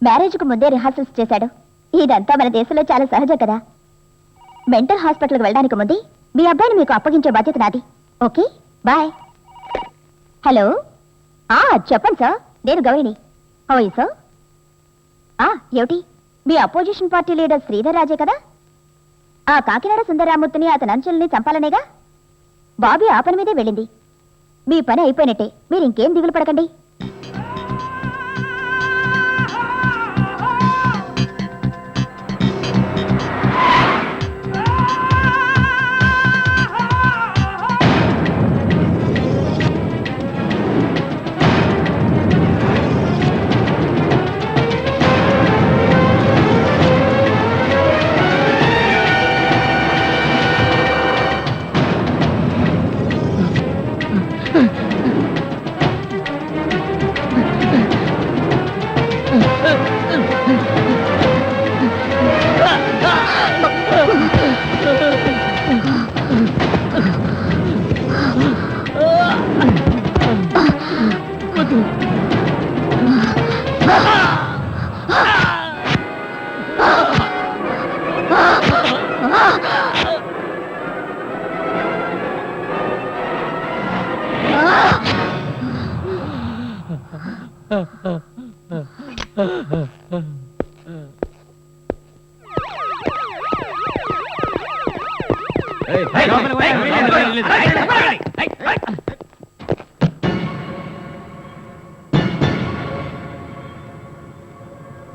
మ్యారేజ్కు ముందే రిహార్సల్స్ చేశాడు. ఇదంతా మన దేశంలో చాలా సహజం కదా. మెంటల్ హాస్పిటల్కి వెళ్ళడానికి ముందే మీ అబ్బాయిని మీకు అప్పగించే బాధ్యత నాది. Okay, bye. హలో, చెప్పండి సార్, నేను గౌరిని. ఓయ్ సార్, ఏమిటి, మీ అపోజిషన్ పార్టీ లీడర్ శ్రీధర్ రాజే కదా? ఆ కాకినాడ సుందరరామూర్తిని అతని అంచెల్ని చంపాలనేగా? బాబీ ఆ పని మీదే వెళ్ళింది. మీ పని అయిపోయినట్టే, మీరు ఇంకేం దిగులు పడకండి.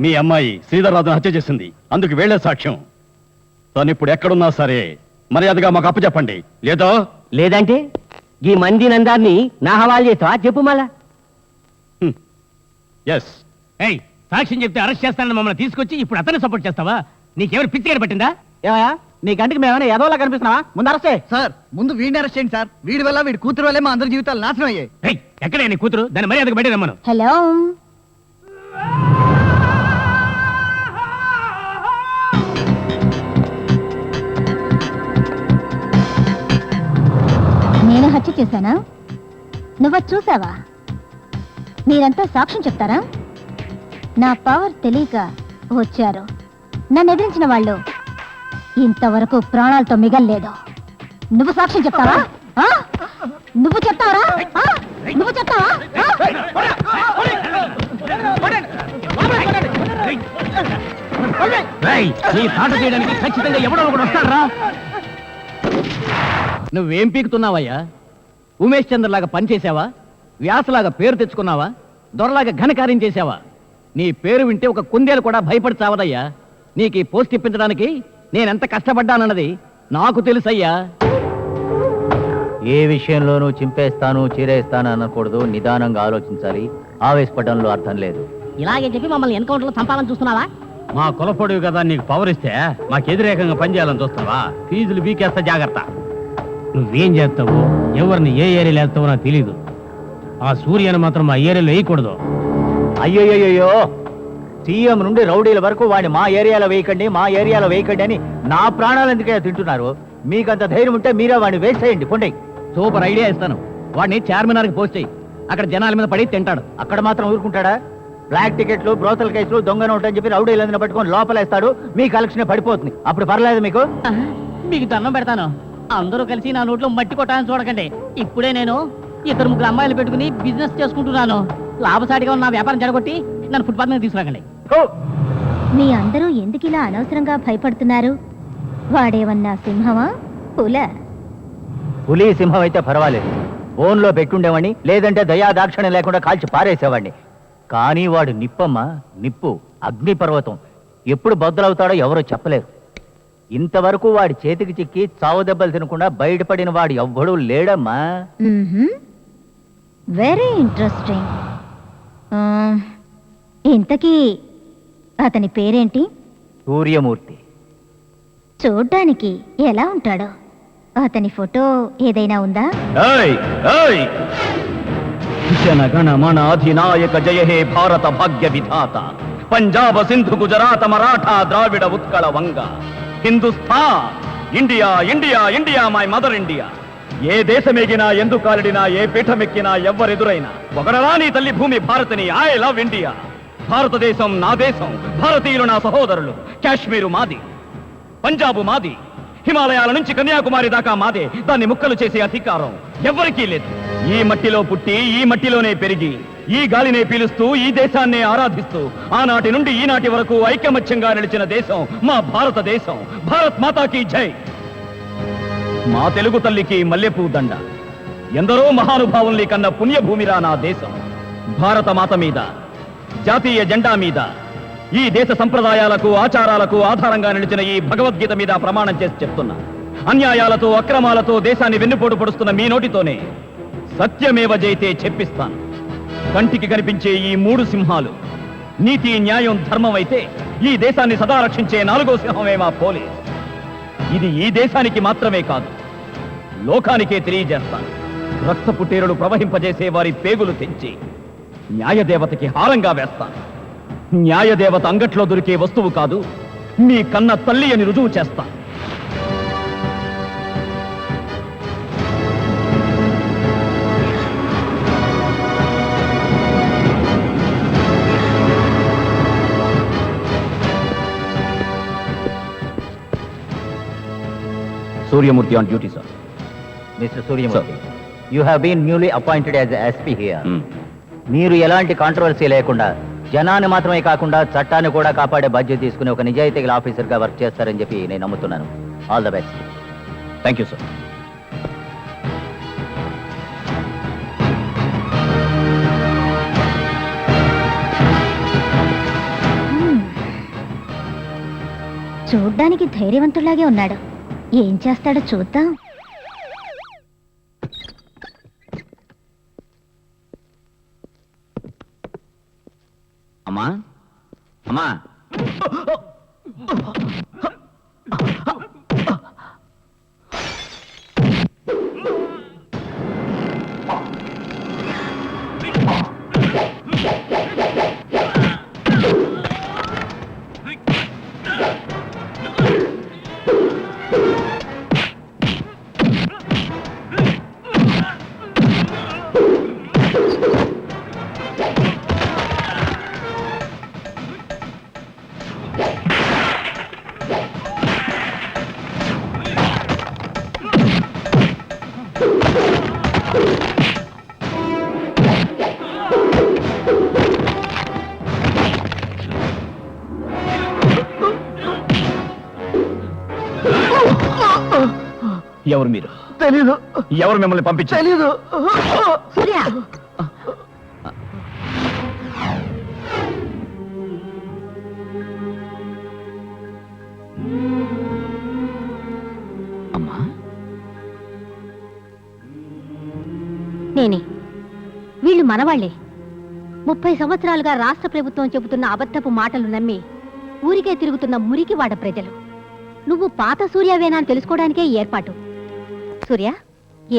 మీ అమ్మాయి శ్రీధర్రాజును హత్య చేసింది, అందుకు వేళే సాక్ష్యం. తను ఇప్పుడు ఎక్కడున్నా సరే మర్యాదగా మాకు అప్పచెప్పండి, లేదంటే ఈ మంది నందాన్ని నా హవాలు చేస్తావా? చెప్పు మళ్ళా. ఎస్. సాక్ష్యం చెప్తే అరెస్ట్ చేస్తానని మమ్మల్ని తీసుకొచ్చి ఇప్పుడు అతన్ని సపోర్ట్ చేస్తావా? నీకెవరు పిచ్చి పట్టిందా? ఏమయ్యా, నీ కంటికి మేమైనా ఎదవలా కనిపిస్తున్నావా? ముందు అరెస్టే. సార్, ముందు వీడిని అరెస్ట్ చేయండి సార్. వీడి వల్ల వీడి కూతురు వల్లే మా అందరి జీవితాలు నాశనం అయ్యాయి. ఎక్కడే నీ కూతురు? దాని మర్యాదకు బయట రమ్మను. హలో, నేను హత్య చేశానా? నువ్వు చూసావా? మీరంతా సాక్ష్యం చెప్తారా? నా పవర్ తెలియక వచ్చారు. నన్ను ఎదిరించిన వాళ్ళు ఇంతవరకు ప్రాణాలతో మిగల్లేదు. నువ్వు సాక్ష్యం చెప్తావా? నువ్వు చెప్తావరా? నువ్వు చెప్తావా? చేయడానికి ఖచ్చితంగా ఎవడో ఒకడు వస్తాడరా. నువ్వేం పీకుతున్నావయ్యా? ఉమేష్ చంద్రలాగా పనిచేసావా? వ్యాసలాగా పేరు తెచ్చుకున్నావా? దొరలాగా ఘనకార్యం చేశావా? నీ పేరు వింటే ఒక కుందేలు కూడా భయపడి చావదయ్యా. నీకు ఈ పోస్ట్ ఇప్పించడానికి నేనెంత కష్టపడ్డానన్నది నాకు తెలుసయ్యా. ఏ విషయంలోనూ చింపేస్తాను చీరేస్తాను అనకూడదు, నిదానంగా ఆలోచించాలి. ఆవేశపడంలో అర్థం లేదు. ఇలాగే చెప్పి మమ్మల్ని ఎన్కౌంటర్ లో చంపాలని చూస్తున్నావా? మా కులపొడివి కదా, నీకు పవర్ ఇస్తే మాకు వ్యతిరేకంగా పనిచేయాలని చూస్తున్నావా? ఫీజులు బీకేస్తా, జాగ్రత్త. నువ్వేం చేస్తావు, ఎవరిని ఏ ఏరియాలో వేస్తావో నాకు తెలీదు. ఆ సూర్యను మాత్రం మా ఏరియాలో వేయకూడదు. అయ్యో, సీఎం నుండి రౌడీల వరకు వాడిని మా ఏరియాలో వేయకండి, మా ఏరియాలో వేయకండి అని నా ప్రాణాలు ఎందుకే తింటున్నారు? మీకంత ధైర్యం ఉంటే మీరే వాడిని వేసేయండి. కొండే సూపర్ ఐడియా ఇస్తాను. వాడిని చార్మినార్కి పోస్ట్ చేయి. అక్కడ జనాల మీద పడి తింటాడు. అక్కడ మాత్రం ఊరుకుంటాడా? బ్లాక్ టికెట్లు, బ్రోతల్ కేసులు, దొంగ నోట్ అని చెప్పి రౌడీలందరిని పట్టుకొని లోపలేస్తాడు. మీ కలెక్షన్ పడిపోతుంది. అప్పుడు పర్లేదు మీకు? మీకు దండం పెడతాను. అందరూ కలిసి నా నోట్లో మట్టి కొట్టాలని చూడకండి. ఇప్పుడే నేను 2-3 అమ్మాయిలు పెట్టుకుని బిజినెస్ చేసుకుంటున్నాను. లాభసాటిగా ఉన్న వ్యాపారం జరగొట్టి నన్ను ఫుట్పాత్ మీద తీసుకురాకండి. మీ అందరూ ఎందుకు ఇలా అనవసరంగా భయపడుతున్నారు? వాడేవన్నా సింహమా, పుల? పులి సింహం అయితే పర్వాలేదు, ఫోన్లో పెట్టుండేవాడిని, లేదంటే దయా దాక్షిణ్యం లేకుండా కాల్చి పారేసేవాడిని. కానీ వాడు నిప్పమ్మా, నిప్పు, అగ్నిపర్వతం. ఎప్పుడు బద్దలవుతాడో ఎవరో చెప్పలేరు. ఇంతవరకు వాడి చేతికి చిక్కి చావు దెబ్బలు తినకుండా బయటపడిన వాడు ఎవ్వడూ లేడమ్మా. Very interesting. ఇంతకీ అతని పేరేంటి? సూర్యమూర్తి. చూడ్డానికి ఎలా ఉంటాడో? అతని ఫోటో ఏదైనా ఉందా? జనగణమన అధినాయక జయ హే భారత భాగ్య విధాత, Punjab Sindhu Gujarat Maratha Dravida Utkala Banga, Hindustan, India India India, my mother India. ఏ దేశమెగినా, ఎందు కాలిడినా, ఏ పీఠమెక్కినా, ఎవ్వరెదురైనా ఒకడరా నీ తల్లి భూమి భారతిని. I love India. భారతదేశం నా దేశం, భారతీయులు నా సహోదరులు. కాశ్మీరు మాది, పంజాబు మాది, హిమాలయాల నుంచి కన్యాకుమారి దాకా మాదే. దాన్ని ముక్కలు చేసే అధికారం ఎవ్వరికీ లేదు. ఈ మట్టిలో పుట్టి ఈ మట్టిలోనే పెరిగి ఈ గాలినే పీలుస్తూ ఈ దేశాన్నే ఆరాధిస్తూ ఆనాటి నుండి ఈనాటి వరకు ఐకమత్యంగా నిలిచిన దేశం మా భారతదేశం. భారత్ మాతాకి జై. మా తెలుగు తల్లికి మల్లెపూ దండ. ఎందరో మహానుభావుల్ని కన్న పుణ్యభూమిరా నా దేశం. భారత మాత మీద, జాతీయ జెండా మీద, ఈ దేశ సంప్రదాయాలకు ఆచారాలకు ఆధారంగా నిలిచిన ఈ భగవద్గీత మీద ప్రమాణం చేసి చెప్తున్నా. అన్యాయాలతో అక్రమాలతో దేశాన్ని వెన్నుపోటు పొడుస్తున్న మీ నోటితోనే సత్యమేవ జయితే చెప్పిస్తాను. కంటికి కనిపించే ఈ 3 సింహాలు నీతి, న్యాయం, ధర్మం అయితే ఈ దేశాన్ని సదా రక్షించే 4వ సింహమే మా పోలీస్. ఇది ఈ దేశానికి మాత్రమే కాదు, లోకానికే తెలియజేస్తాను. రక్త పుట్టేరులు ప్రవహింపజేసే వారి పేగులు తెంచి న్యాయదేవతకి హారంగా వేస్తాను. న్యాయదేవత అంగట్లో దొరికే వస్తువు కాదు, మీ కన్న తల్లి అని రుజువు చేస్తాను. Suryamurthy on duty sir. Mister Suryamurthy, you have been newly appointed as SP here. మీరు ఎలాంటి కాంట్రవర్సీ లేకుండా జనాన్ని మాత్రమే కాకుండా చట్టాన్ని కూడా కాపాడే బాధ్యత తీసుకుని ఒక నిజాయితీ గల ఆఫీసర్గా వర్క్ చేస్తారని చెప్పి నేను నమ్ముతున్నాను. All the best. Thank you sir. చూడ్డానికి ధైర్యవంతులాగే ఉన్నాడు. ఏం చేస్తాడో చూద్దాం. అమ్మా, అమ్మా, ఎవరు మీరు? తెలీదు. ఎవరు మిమ్మల్ని పంపించారు? తెలీదు. సూర్య, అమ్మా, నేనే. వీళ్ళు మనవాళ్లే. 30 సంవత్సరాలుగా రాష్ట్ర ప్రభుత్వం చెబుతున్న అబద్ధపు మాటలు నమ్మి ఊరికే తిరుగుతున్న మురికివాడ ప్రజలు. నువ్వు పాత సూర్యవేనా అని తెలుసుకోవడానికే ఈ ఏర్పాటు. సూర్య,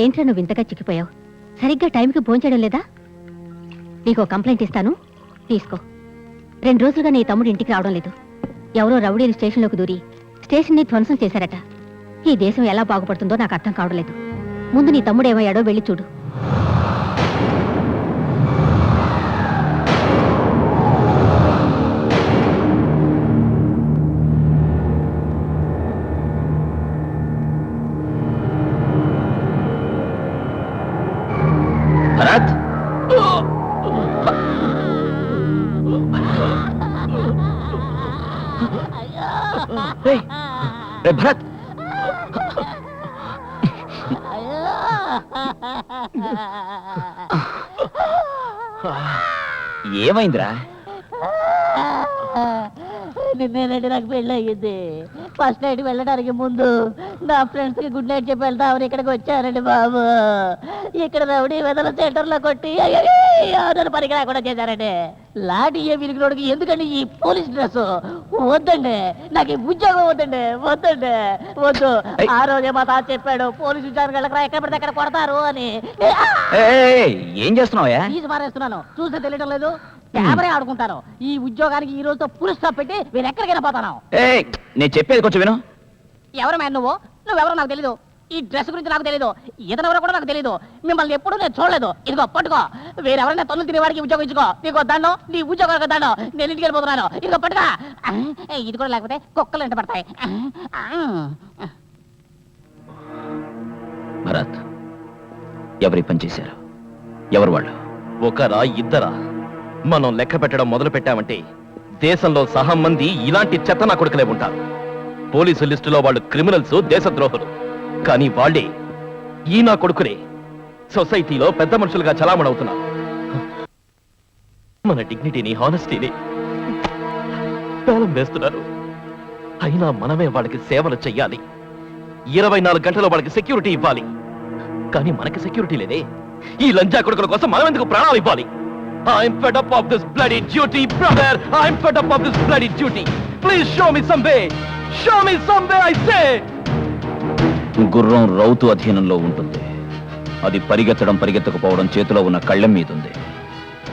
ఏంట్రా నువ్వు ఇంతగా చిక్కిపోయావు? సరిగ్గా టైంకి భోంచేయడం లేదా? నీకో కంప్లైంట్ ఇస్తాను, తీసుకో. 2 రోజులుగా నీ తమ్ముడు ఇంటికి రావడం లేదు. ఎవరో రౌడీలు స్టేషన్లోకి దూరి స్టేషన్ని ధ్వంసం చేశారట. ఈ దేశం ఎలా బాగుపడుతుందో నాకు అర్థం కావడం లేదు. ముందు నీ తమ్ముడు ఏమయ్యాడో వెళ్ళి చూడు. భరత్, భరత్, ఏమైందిరా? నిన్నేనండి నాకు పెళ్ళి అయ్యింది. ఫస్ట్ నైట్ వెళ్ళడానికి ముందు నా ఫ్రెండ్స్ కి గుడ్ నైట్ చెప్పి వెళ్తామని ఇక్కడికి వచ్చానండి బాబు. ఇక్కడ రౌడీ వెదల సెంటర్ లో కొట్టి నన్ను పనికి రాకుండా చేశారండి. లాటి ఏ విరిగినోడికి ఎందుకండి ఈ పోలీస్ డ్రెస్? వద్దండి, నాకు ఈ ఉద్యోగం వద్దండి, వద్దండి, వద్దు. ఆ రోజే మా తాత చెప్పాడు, పోలీసు ఉద్యోగం వెళ్ళకరా, ఎక్కడ పడితే అక్కడ కొడతారు అని. ఏం చేస్తున్నావా? తీసి మారేస్తున్నాను, చూస్తే తెలియడం లేదు. కెమెరా ఆడుకుంటాను. ఈ ఉద్యోగానికి ఈ రోజుతో ఫుల్ స్టాప్ పెట్టి నేను ఎక్కడికైనా పోతాను. నేను చెప్పేది కొంచెం విను. ఎవరు మ్యాన్ నువ్వు? నువ్వెవరో నాకు తెలీదు. ఈ డ్రెస్ గురించి నాకు తెలియదు, ఇతనెవరో కూడా నాకు తెలియదు, మిమ్మల్ని ఎప్పుడూ నేను చూడలేదు. ఇదిగో పట్టుకో, వేరెవరైనా తొన్నులు తినేవాడికి ఉద్యోగం ఇచ్చుకో. నీకు దండం, నీ ఉద్యోగానికి దండం. నేను ఇంటికి వెళ్ళిపోతున్నాను. ఇదిగో పట్టుకో. ఇది కూడా లేకపోతే కుక్కలు వెంట పడతాయి. భరత్, ఎవరి పని చేశారు? ఎవరు వాళ్ళు? ఒకరా ఇద్దరా? మనం లెక్క పెట్టడం మొదలు పెట్టామంటే దేశంలో సహా మంది ఇలాంటి చెత్త నా కొడుకులే ఉంటారు. పోలీసు లిస్టులో వాళ్ళు క్రిమినల్స్, దేశద్రోహులు. కానీ వాళ్ళే ఈ నా కొడుకునే సొసైటీలో పెద్ద మనుషులుగా చలామణవుతున్నారు. మన డిగ్నిటీని, హానెస్టీని పేలం వేస్తున్నారు. అయినా మనమే వాళ్ళకి సేవలు చెయ్యాలి. 24 గంటల్లో వాళ్ళకి సెక్యూరిటీ ఇవ్వాలి. కానీ మనకి సెక్యూరిటీ లేదే. ఈ లంజా కొడుకుల కోసం మనం ఎందుకు ప్రాణాలు ఇవ్వాలి? I'm fed up of this bloody duty, brother. I'm fed up of this bloody duty. Please show me some way. Show me some way, I say. గుర్రం రౌతు అధీనంలో ఉంటుంది. అది పరిగెత్తకపోవడం చేతిలో ఉన్న కళ్ళెం మీదుంది.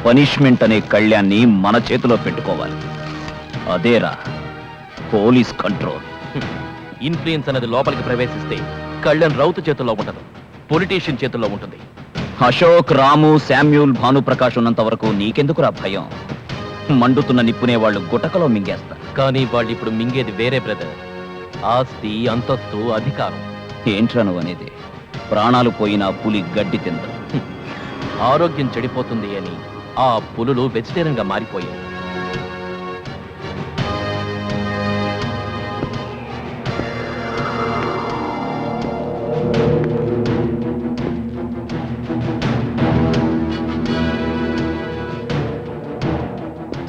పనిష్మెంట్ అనే కళ్యాన్ని మన చేతిలో పెట్టుకోవాలి. అదేరా పోలీస్ కంట్రోల్. ఇన్ఫ్లుయెన్స్ అనేది లోపలికి ప్రవేశిస్తే కళ్యాణ్ రౌతు చేతుల్లో ఉండదు, పొలిటీషియన్ చేతుల్లో ఉంటుంది. అశోక్, రాము, శామ్యూల్, భానుప్రకాష్ ఉన్నంత వరకు నీకెందుకురా భయం? మండుతున్న నిప్పునే వాళ్ళు గుటకలో మింగేస్తారు. కానీ వాళ్ళు ఇప్పుడు మింగేది వేరే బ్రదర్. ఆస్తి, అంతస్తు, అధికారం. ఏంట్రా నువ్వు అనేది? ప్రాణాలు పోయినా పులి గడ్డి తిందు. ఆరోగ్యం చెడిపోతుంది అని ఆ పులులు వెజిటేరియన్ గా మారిపోయాయి.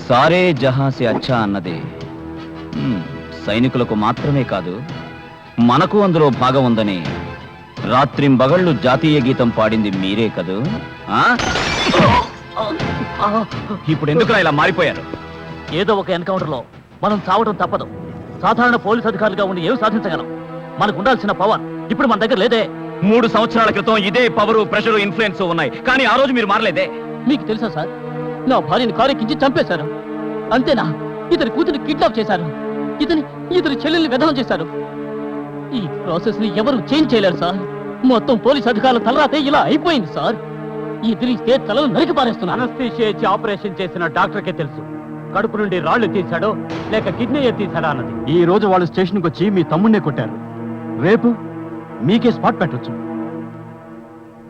సారే జహాసే అచ్చా అన్నదే సైనికులకు మాత్రమే కాదు, మనకు అందులో భాగం ఉందని రాత్రింబగళ్ళు జాతీయ గీతం పాడింది మీరే కదూ? ఇప్పుడు ఎందుకు ఇలా మారిపోయారు? ఏదో ఒక ఎన్కౌంటర్లో మనం చావడం తప్పదు. సాధారణ పోలీస్ అధికారులుగా ఉండి ఏం సాధించగలం? మనకు ఉండాల్సిన పవర్ ఇప్పుడు మన దగ్గర లేదే. 3 సంవత్సరాల క్రితం ఇదే పవరు, ప్రెషరు, ఇన్ఫ్లుయెన్స్ ఉన్నాయి. కానీ ఆ రోజు మీరు మారలేదే. మీకు తెలుసా సార్, నా భార్యని కారెక్కించి చంపేశారు. అంతేనా, ఇతని కూతురు కిడ్నాప్ చేశారు, ఇతని చెల్లెల్ని విధవం చేశారు. ఈ ప్రాసెస్ ని ఎవరు చేంజ్ చేయలేరు సార్. మొత్తం పోలీస్ అధికారుల తలరాతే ఇలా అయిపోయింది సార్. ఎదిరిస్తే తలలు నరికి పారేస్తున్నారు. అనస్థీషియా ఇచ్చి ఆపరేషన్ చేసిన డాక్టర్కే తెలుసు కడుపు నుండి రాళ్లు తీశాడో లేక కిడ్నీ తీశాడా అన్నది. ఈ రోజు వాళ్ళు స్టేషన్కి వచ్చి మీ తమ్ముడినే కొట్టారు. రేపు మీకే స్పాట్ పెట్టొచ్చు.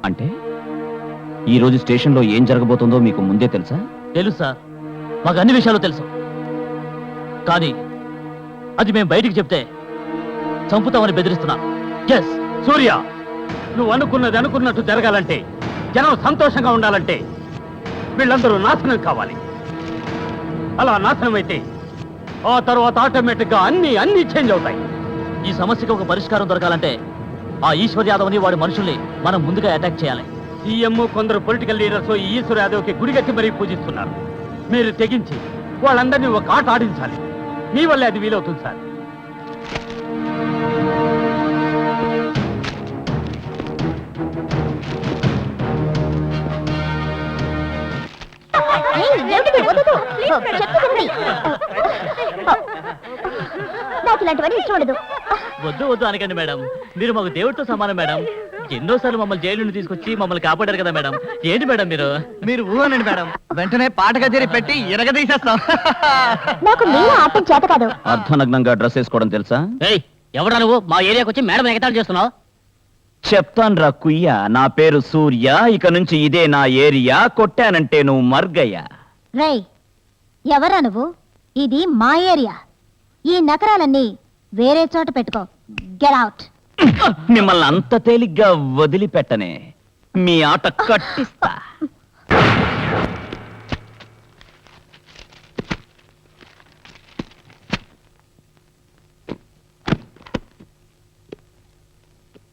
అంటే ఈ రోజు స్టేషన్లో ఏం జరగబోతుందో మీకు ముందే తెలుసా? తెలుసు సార్, మాకు అన్ని విషయాలు తెలుసు. కానీ అది మేము బయటికి చెప్తే చంపుతామని బెదిరిస్తున్నాం. ఎస్ సూర్య, నువ్వు అనుకున్నది అనుకున్నట్టు జరగాలంటే, జనం సంతోషంగా ఉండాలంటే వీళ్ళందరూ నాశనం కావాలి. అలా నాశనం అయితే ఆ తర్వాత ఆటోమేటిక్ గా అన్ని చేంజ్ అవుతాయి. ఈ సమస్యకి ఒక పరిష్కారం దొరకాలంటే ఆ ఈశ్వర్ యాదవ్ని వాడి మనుషుల్ని మనం ముందుగా అటాక్ చేయాలి. సీఎం, కొందరు పొలిటికల్ లీడర్స్ ఈ ఈశ్వర్ యాదవ్కి గుడిగట్టి మరీ పూజిస్తున్నారు. మీరు తెగించి వాళ్ళందరినీ ఒక ఆట ఆడించాలి. మీ వల్లే అది వీలవుతుంది సార్. నాకు ఇలాంటివన్నీ ఇష్టం ఉండదు. వద్దు అనకండి మేడం, మీరు మాకు దేవుడితో సమానం మేడం. ఎన్నోసార్లు మమ్మల్ని జైలు నుండి తీసుకొచ్చి మమ్మల్ని కాపాడారు కదా మేడం. ఏంటి మేడం మీరు ఊహనండి మేడం, వెంటనే పాట కచేరీ పెట్టి ఎరగదీసేస్తాం. నాకు మీరు ఆటం చేత కాదు. అర్ధనగ్నంగా డ్రెస్ వేసుకోవడం తెలుసా? ఎవరా నువ్వు మా ఏరియాకి వచ్చి మేడం ఎగతాళి చేస్తున్నావు? చెప్తాన్రా కుయ్య, నా పేరు సూర్య. ఇక నుంచి ఇదే నా ఏరియా. కొట్టానంటే నువ్వు మర్గయ్యా. రేయ్, ఎవరా నువ్వు? ఇది మా ఏరియా. ఈ నకరాలన్నీ వేరే చోట పెట్టుకో. Get out. మిమ్మల్ని అంత తేలిగ్గా వదిలిపెట్టనే. మీ ఆట కట్టిస్తా.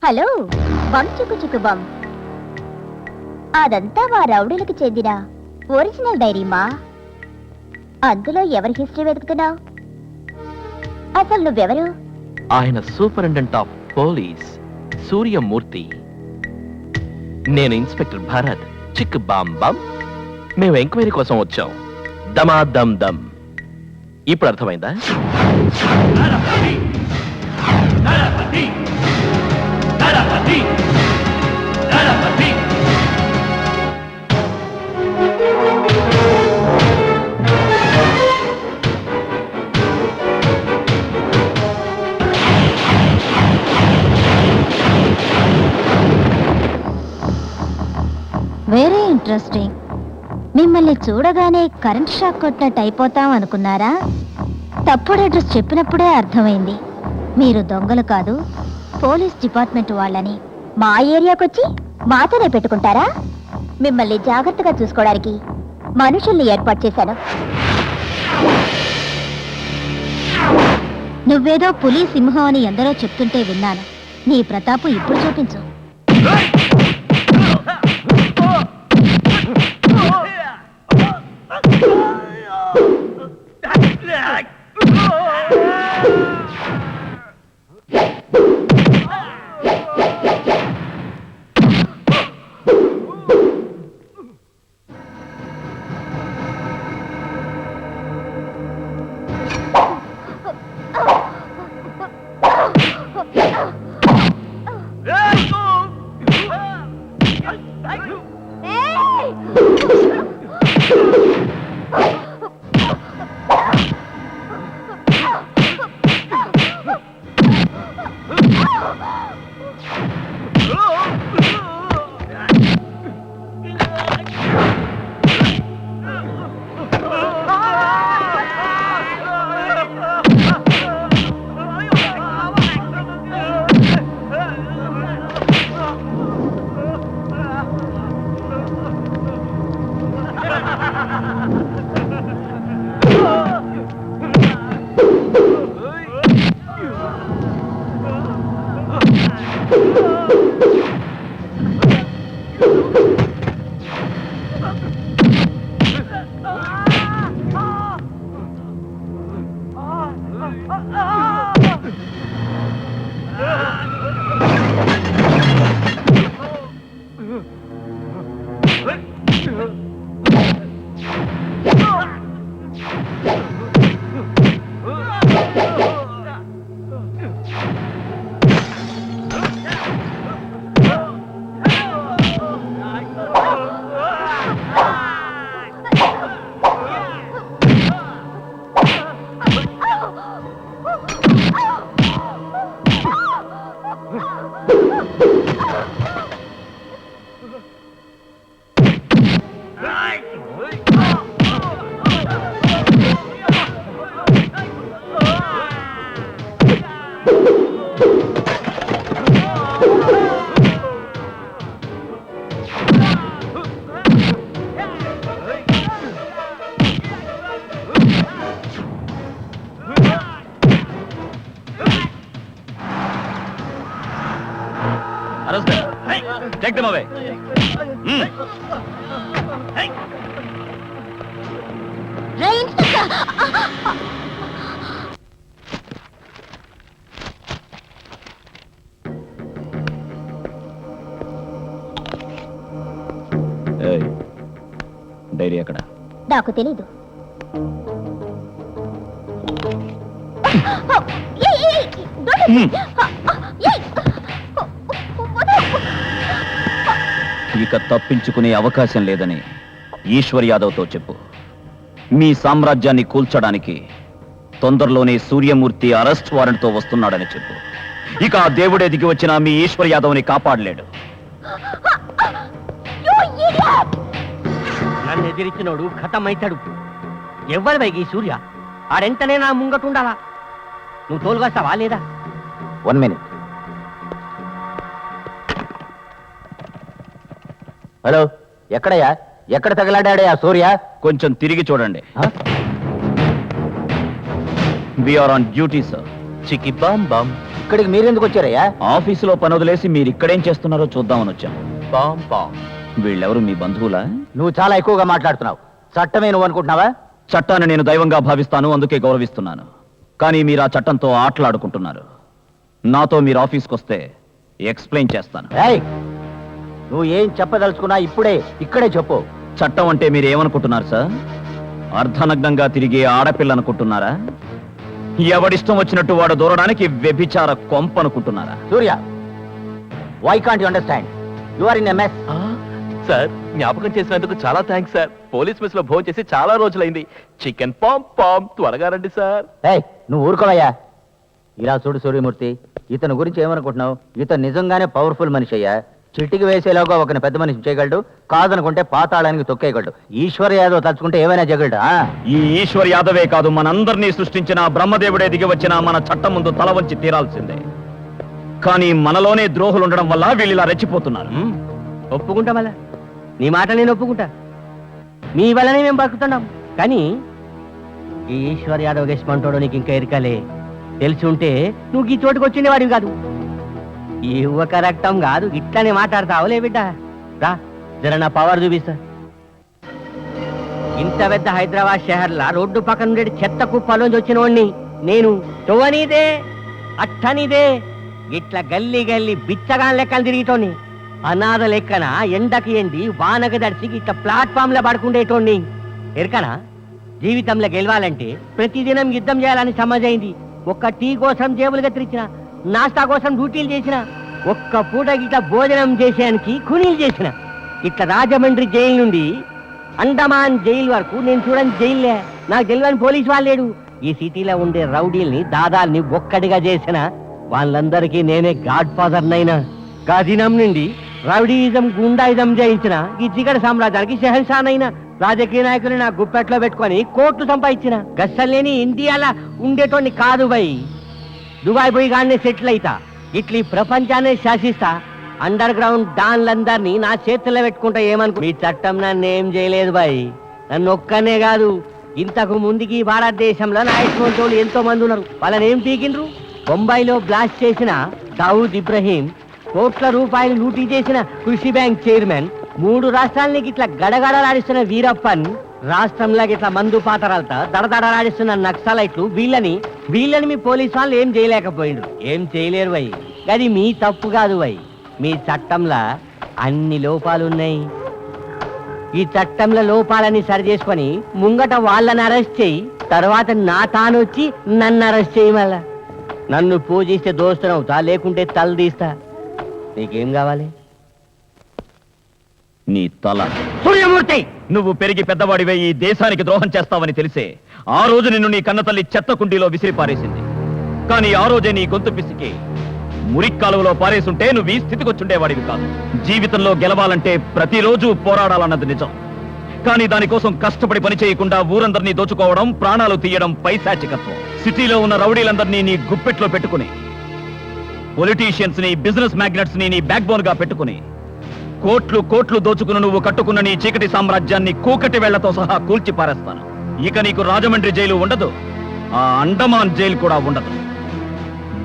హలో, బమ్ చిక్కు చిక్కు బమ్. అదంతా మా రౌడీలకు చెందిన ఒరిజినల్ డైరీమా. అందులో ఎవరి హిస్టరీ వెతుకుతున్నావు? అసలు నువ్వెవరు? ఆయన సూపరింటెండెంట్ ఆఫ్ పోలీస్ సూర్యమూర్తి. నేను ఇన్స్పెక్టర్ భరత్. చిక్ బామ్ బామ్. మేము ఎంక్వైరీ కోసం వచ్చాం. దమా దమ్ దమ్. ఇప్పుడు అర్థమైందా? నరపతి దళపతి దళపతి వెరీ ఇంట్రెస్టింగ్. మిమ్మల్ని చూడగానే కరెంట్ షాక్ కొట్టినట్టు అయిపోతాం అనుకున్నారా? తప్పుడు అడ్రస్ చెప్పినప్పుడే అర్థమైంది మీరు దొంగలు కాదు, పోలీస్ డిపార్ట్మెంట్ వాళ్ళని. మా ఏరియాకొచ్చి మాతోనే పెట్టుకుంటారా? మిమ్మల్ని జాగ్రత్తగా చూసుకోవడానికి మనుషుల్ని ఏర్పాటు చేశాను. నువ్వేదో పులి సింహం అని ఎందరో చెప్తుంటే విన్నాను. నీ ప్రతాపం ఇప్పుడు చూపించు. Take them away. డైరీ ఎక్కడ? నాకు తెలీదు. ఇక తప్పించుకునే అవకాశం లేదని ఈశ్వర్ యాదవ్తో చెప్పు. మీ సామ్రాజ్యాన్ని కూల్చడానికి తొందరలోనే సూర్యమూర్తి అరెస్ట్ వారెంట్తో వస్తున్నాడని చెప్పు. ఇక ఆ దేవుడే దిగి వచ్చిన మీ ఈశ్వర్ యాదవ్ని కాపాడలేడు. నన్ను ఎదిరించినోడు ఖతమైతాడు. ఎవ్వరి వైగి సూర్య ఆడెంటనే నా ముంగటుండాలా? నువ్వు తోలుగాస్తావా లేదా? 1 minute. హలో, ఎక్కడయ్యా? ఎక్కడ తగలాడాడయ్యా సూర్య? కొంచెం తిరిగి చూడండి. We are on duty sir. చికి బామ్ బామ్. ఇక్కడికి మీరెందుకు వచ్చారయ్యా? ఆఫీసులో పని వదిలేసి మీరు ఇక్కడేం చేస్తున్నారో చూద్దామని వచ్చాం. Balm balm. వీళ్ళెవరు మీ బంధువులా? నువ్వు చాలా ఎక్కువగా మాట్లాడుతున్నావు. చట్టమే నువ్వు అనుకుంటున్నావా? చట్టాన్ని నేను దైవంగా భావిస్తాను, అందుకే గౌరవిస్తున్నాను. కానీ మీరు ఆ చట్టంతో ఆటలాడుకుంటున్నారు. నాతో మీరు ఆఫీస్కి వస్తే ఎక్స్ప్లెయిన్ చేస్తాను. ఏయ్, నువ్వు ఏం చెప్పదలుచుకున్నా ఇప్పుడే ఇక్కడే చెప్పు. చట్టం అంటే మీరు ఏమనుకుంటున్నారు సార్? అర్ధనగ్నంగా తిరిగే ఆడపిల్ల అనుకుంటున్నారా? ఎవడిష్టం వచ్చినట్టు వాడు దూరడానికి వ్యభిచార కొంప అనుకుంటున్నారా? Surya, why can't you understand? You are in a mess. Sir జ్ఞాపకం చేసినందుకు చాలా థ్యాంక్స్ సార్. పోలీస్ మెస్ లో భోజనం చేసి చాలా రోజులైంది. చికెన్ పామ్ పామ్ త్వరగా రండి సార్. ఏయ్, నువ్వు ఊరుకోవయ్యా. ఇలా చూడు సూర్యమూర్తి, ఇతని గురించి ఏమనుకుంటున్నావు? ఇతను నిజంగానే పవర్ఫుల్ మనిషి అయ్యా. చిట్టికి వేసేలాగా ఒక పెద్ద మనిషి చేయగలడు, కాదనుకుంటే పాతాళానికి తొక్కేయగలడు. ఈశ్వర్ యాదవ్ తలుచుకుంటే ఏమైనా చేయగలడు. ఈ ఈశ్వర్ యాదవే కాదు, మనందరినీ సృష్టించిన బ్రహ్మదేవుడే దిగి వచ్చిన మన చట్టం ముందు తల వంచి తీరాల్సిందే. కానీ మనలోనే ద్రోహులు ఉండడం వల్ల వీళ్ళు ఇలా రెచ్చిపోతున్నారు. ఒప్పుకుంటా మళ్ళా, నీ మాట నేను ఒప్పుకుంటా. మీ వల్లనే మేము బతుకుతున్నాం. కానీ ఈ ఈశ్వర్ యాదవ్ గెస్మంటోడు నీకు ఇంకా ఎరకలే. తెలిసి ఉంటే నువ్వు ఈ చోటుకు వచ్చిండేవాడివి కాదు. ఈ యువక రక్తం కాదు, ఇట్లానే మాట్లాడతావులే బిడ్డ. రా జర నా పవర్ చూపిస్తా. ఇంత పెద్ద హైదరాబాద్ షహర్లా రోడ్డు పక్కన నుండి చెత్త కుప్పలోంచి వచ్చిన వాడిని నేను. చువ్వనీదే అట్టనిదే ఇట్లా గల్లీ గల్లీ బిచ్చగాన్ లెక్కలు తిరిగితోని, అనాథ లెక్కన ఎండకి ఎండి వానకి దడిచి ఇట్లా ప్లాట్ఫామ్ లో పడుకుండేటోని. ఎరకనా జీవితంలో గెలవాలంటే ప్రతిదినం యుద్ధం చేయాలని సమజైంది. ఒక్క టీ కోసం జేబులుగా తెరిచిన, నాస్తా కోసం డ్యూటీలు చేసిన, ఒక్క పూట ఇట్లా భోజనం చేసేయానికి కూలీలు చేసిన. ఇట్లా రాజమండ్రి జైలు నుండి అండమాన్ జైలు వరకు నేను చూడని జైల్లే. నాకు తెలియని పోలీసు వాళ్ళు లేడు. ఈ సిటీలో ఉండే రౌడీల్ని దాదాల్ని ఒక్కడిగా చేసిన వాళ్ళందరికీ నేనే గాడ్ ఫాదర్ నైనా. గాదినం నుండి రౌడీయిజం గుండాయిజం జయించిన ఈ జిగడ సామ్రాజ్యానికి షెహన్షానైనా. రాజకీయ నాయకులు నా గుప్పెట్లో పెట్టుకొని కోట్లు సంపాదించిన. గస్సలేని ఇండియాలో ఉండేటోని కాదు బై. దుబాయ్ పోయి గానే సెటిల్ అయితా. ఇట్లా ఈ ప్రపంచాన్ని శాసిస్తా. అండర్ గ్రౌండ్ డాన్లందరినీ నా చేతుల్లో పెట్టుకుంటా. ఏమనుకో, మీ చట్టం నన్ను ఏం చేయలేదు బాయ్. నన్ను ఒక్కనే కాదు, ఇంతకు ముందుకి భారతదేశంలో నాయకులు ఎంతో మంది ఉన్నారు. వాళ్ళని ఏం పీకిండ్రు? బొంబాయిలో బ్లాస్ట్ చేసిన దావూద్ ఇబ్రహీం, కోట్ల రూపాయలు లూటీ చేసిన కృషి బ్యాంక్ చైర్మన్, 3 రాష్ట్రాలకి ఇట్లా గడగడలాడిస్తున్న వీరప్పన్, రాష్ట్రంలోకి ఇట్లా మందు పాతరాలతో దడదడలాడిస్తున్న నక్సలైట్లు, వీళ్ళని మీ పోలీసు వాళ్ళు ఏం చేయలేకపోయిండ్రు. ఏం చేయలేరు వై. అది మీ తప్పు కాదు వై. మీ చట్టంలో అన్ని లోపాలున్నాయి. ఈ చట్టంలో లోపాలని సరి చేసుకొని ముంగట వాళ్ళని అరెస్ట్ చేయి, తర్వాత నా తానొచ్చి నన్ను అరెస్ట్ చేయి. మళ్ళా నన్ను పూజిస్తే దోస్తునవుతా, లేకుంటే తల తీస్తా. నీకేం కావాలి? నీ తల. సూర్యమూర్తి, నువ్వు పెరిగి పెద్దవాడివే ఈ దేశానికి ద్రోహం చేస్తావని తెలిసే ఆ రోజు నిన్ను నీ కన్నతల్లి చెత్త కుండీలో విసిరి పారేసింది. కానీ ఆ రోజే నీ గొంతు పిసికి మురిక్కాలువలో పారేసుంటే నువ్వు ఈ స్థితికి వచ్చుండేవాడివి కాదు. జీవితంలో గెలవాలంటే ప్రతిరోజు పోరాడాలన్నది నిజం. కానీ దానికోసం కష్టపడి పని చేయకుండా ఊరందరినీ దోచుకోవడం, ప్రాణాలు తీయడం పైశాచికత్వం. సిటీలో ఉన్న రౌడీలందరినీ నీ గుప్పెట్లో పెట్టుకుని, పొలిటీషియన్స్ ని, బిజినెస్ మ్యాగ్నెట్స్ ని నీ బ్యాక్ బోన్ గా పెట్టుకుని కోట్లు దోచుకుని నువ్వు కట్టుకున్న నీ చీకటి సామ్రాజ్యాన్ని కూకటి వేళ్లతో సహా కూల్చి పారేస్తాను. ఇక నీకు రాజమండ్రి జైలు ఉండదు, ఆ అండమాన్ జైలు కూడా ఉండదు.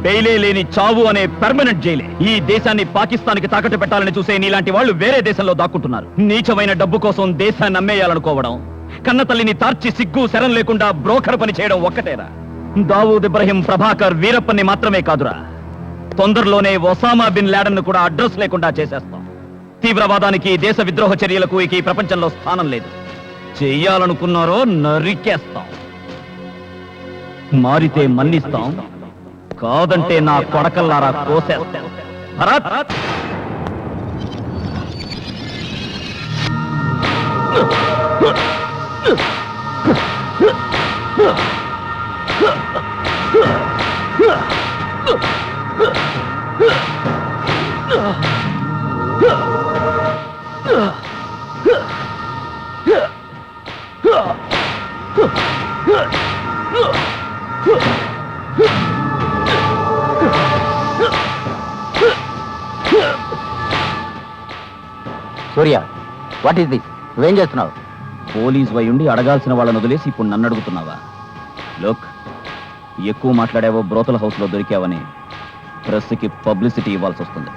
బెయిలే లేని చావు అనే పర్మనెంట్ జైలే. ఈ దేశాన్ని పాకిస్తాన్కి తాకట్టు పెట్టాలని చూసే నీలాంటి వాళ్ళు వేరే దేశంలో దాక్కుంటున్నారు. నీచమైన డబ్బు కోసం దేశాన్ని అమ్మేయాలనుకోవడం, కన్న తల్లిని తార్చి సిగ్గు శరం లేకుండా బ్రోకర్ పని చేయడం ఒక్కటేరా. దావూద్ ఇబ్రహీం, ప్రభాకర్, వీరప్పన్ని మాత్రమే కాదురా, తొందరలోనే ఒసామా బిన్ లాడెన్ కూడా అడ్రస్ లేకుండా చేసేస్తాం. తీవ్రవాదానికి, దేశ విద్రోహ చర్యలకు ఇక ఈ ప్రపంచంలో స్థానం లేదు. చెయ్యాలనుకున్నారో నరికేస్తాం. మారితే మన్నిస్తాం, కాదంటే నా కొడకల్లారా కోసేస్తాం. భరత్, సూర్య, వాట్ ఈస్ దిస్? నువ్వేం చేస్తున్నావు? పోలీస్ వై ఉండి అడగాల్సిన వాళ్ళని వదిలేసి ఇప్పుడు నన్ను అడుగుతున్నావా? లోక్, ఎక్కువ మాట్లాడావో బ్రోతల్ హౌస్ లో దొరికావని ప్రెస్కి పబ్లిసిటీ ఇవ్వాల్సి వస్తుంది.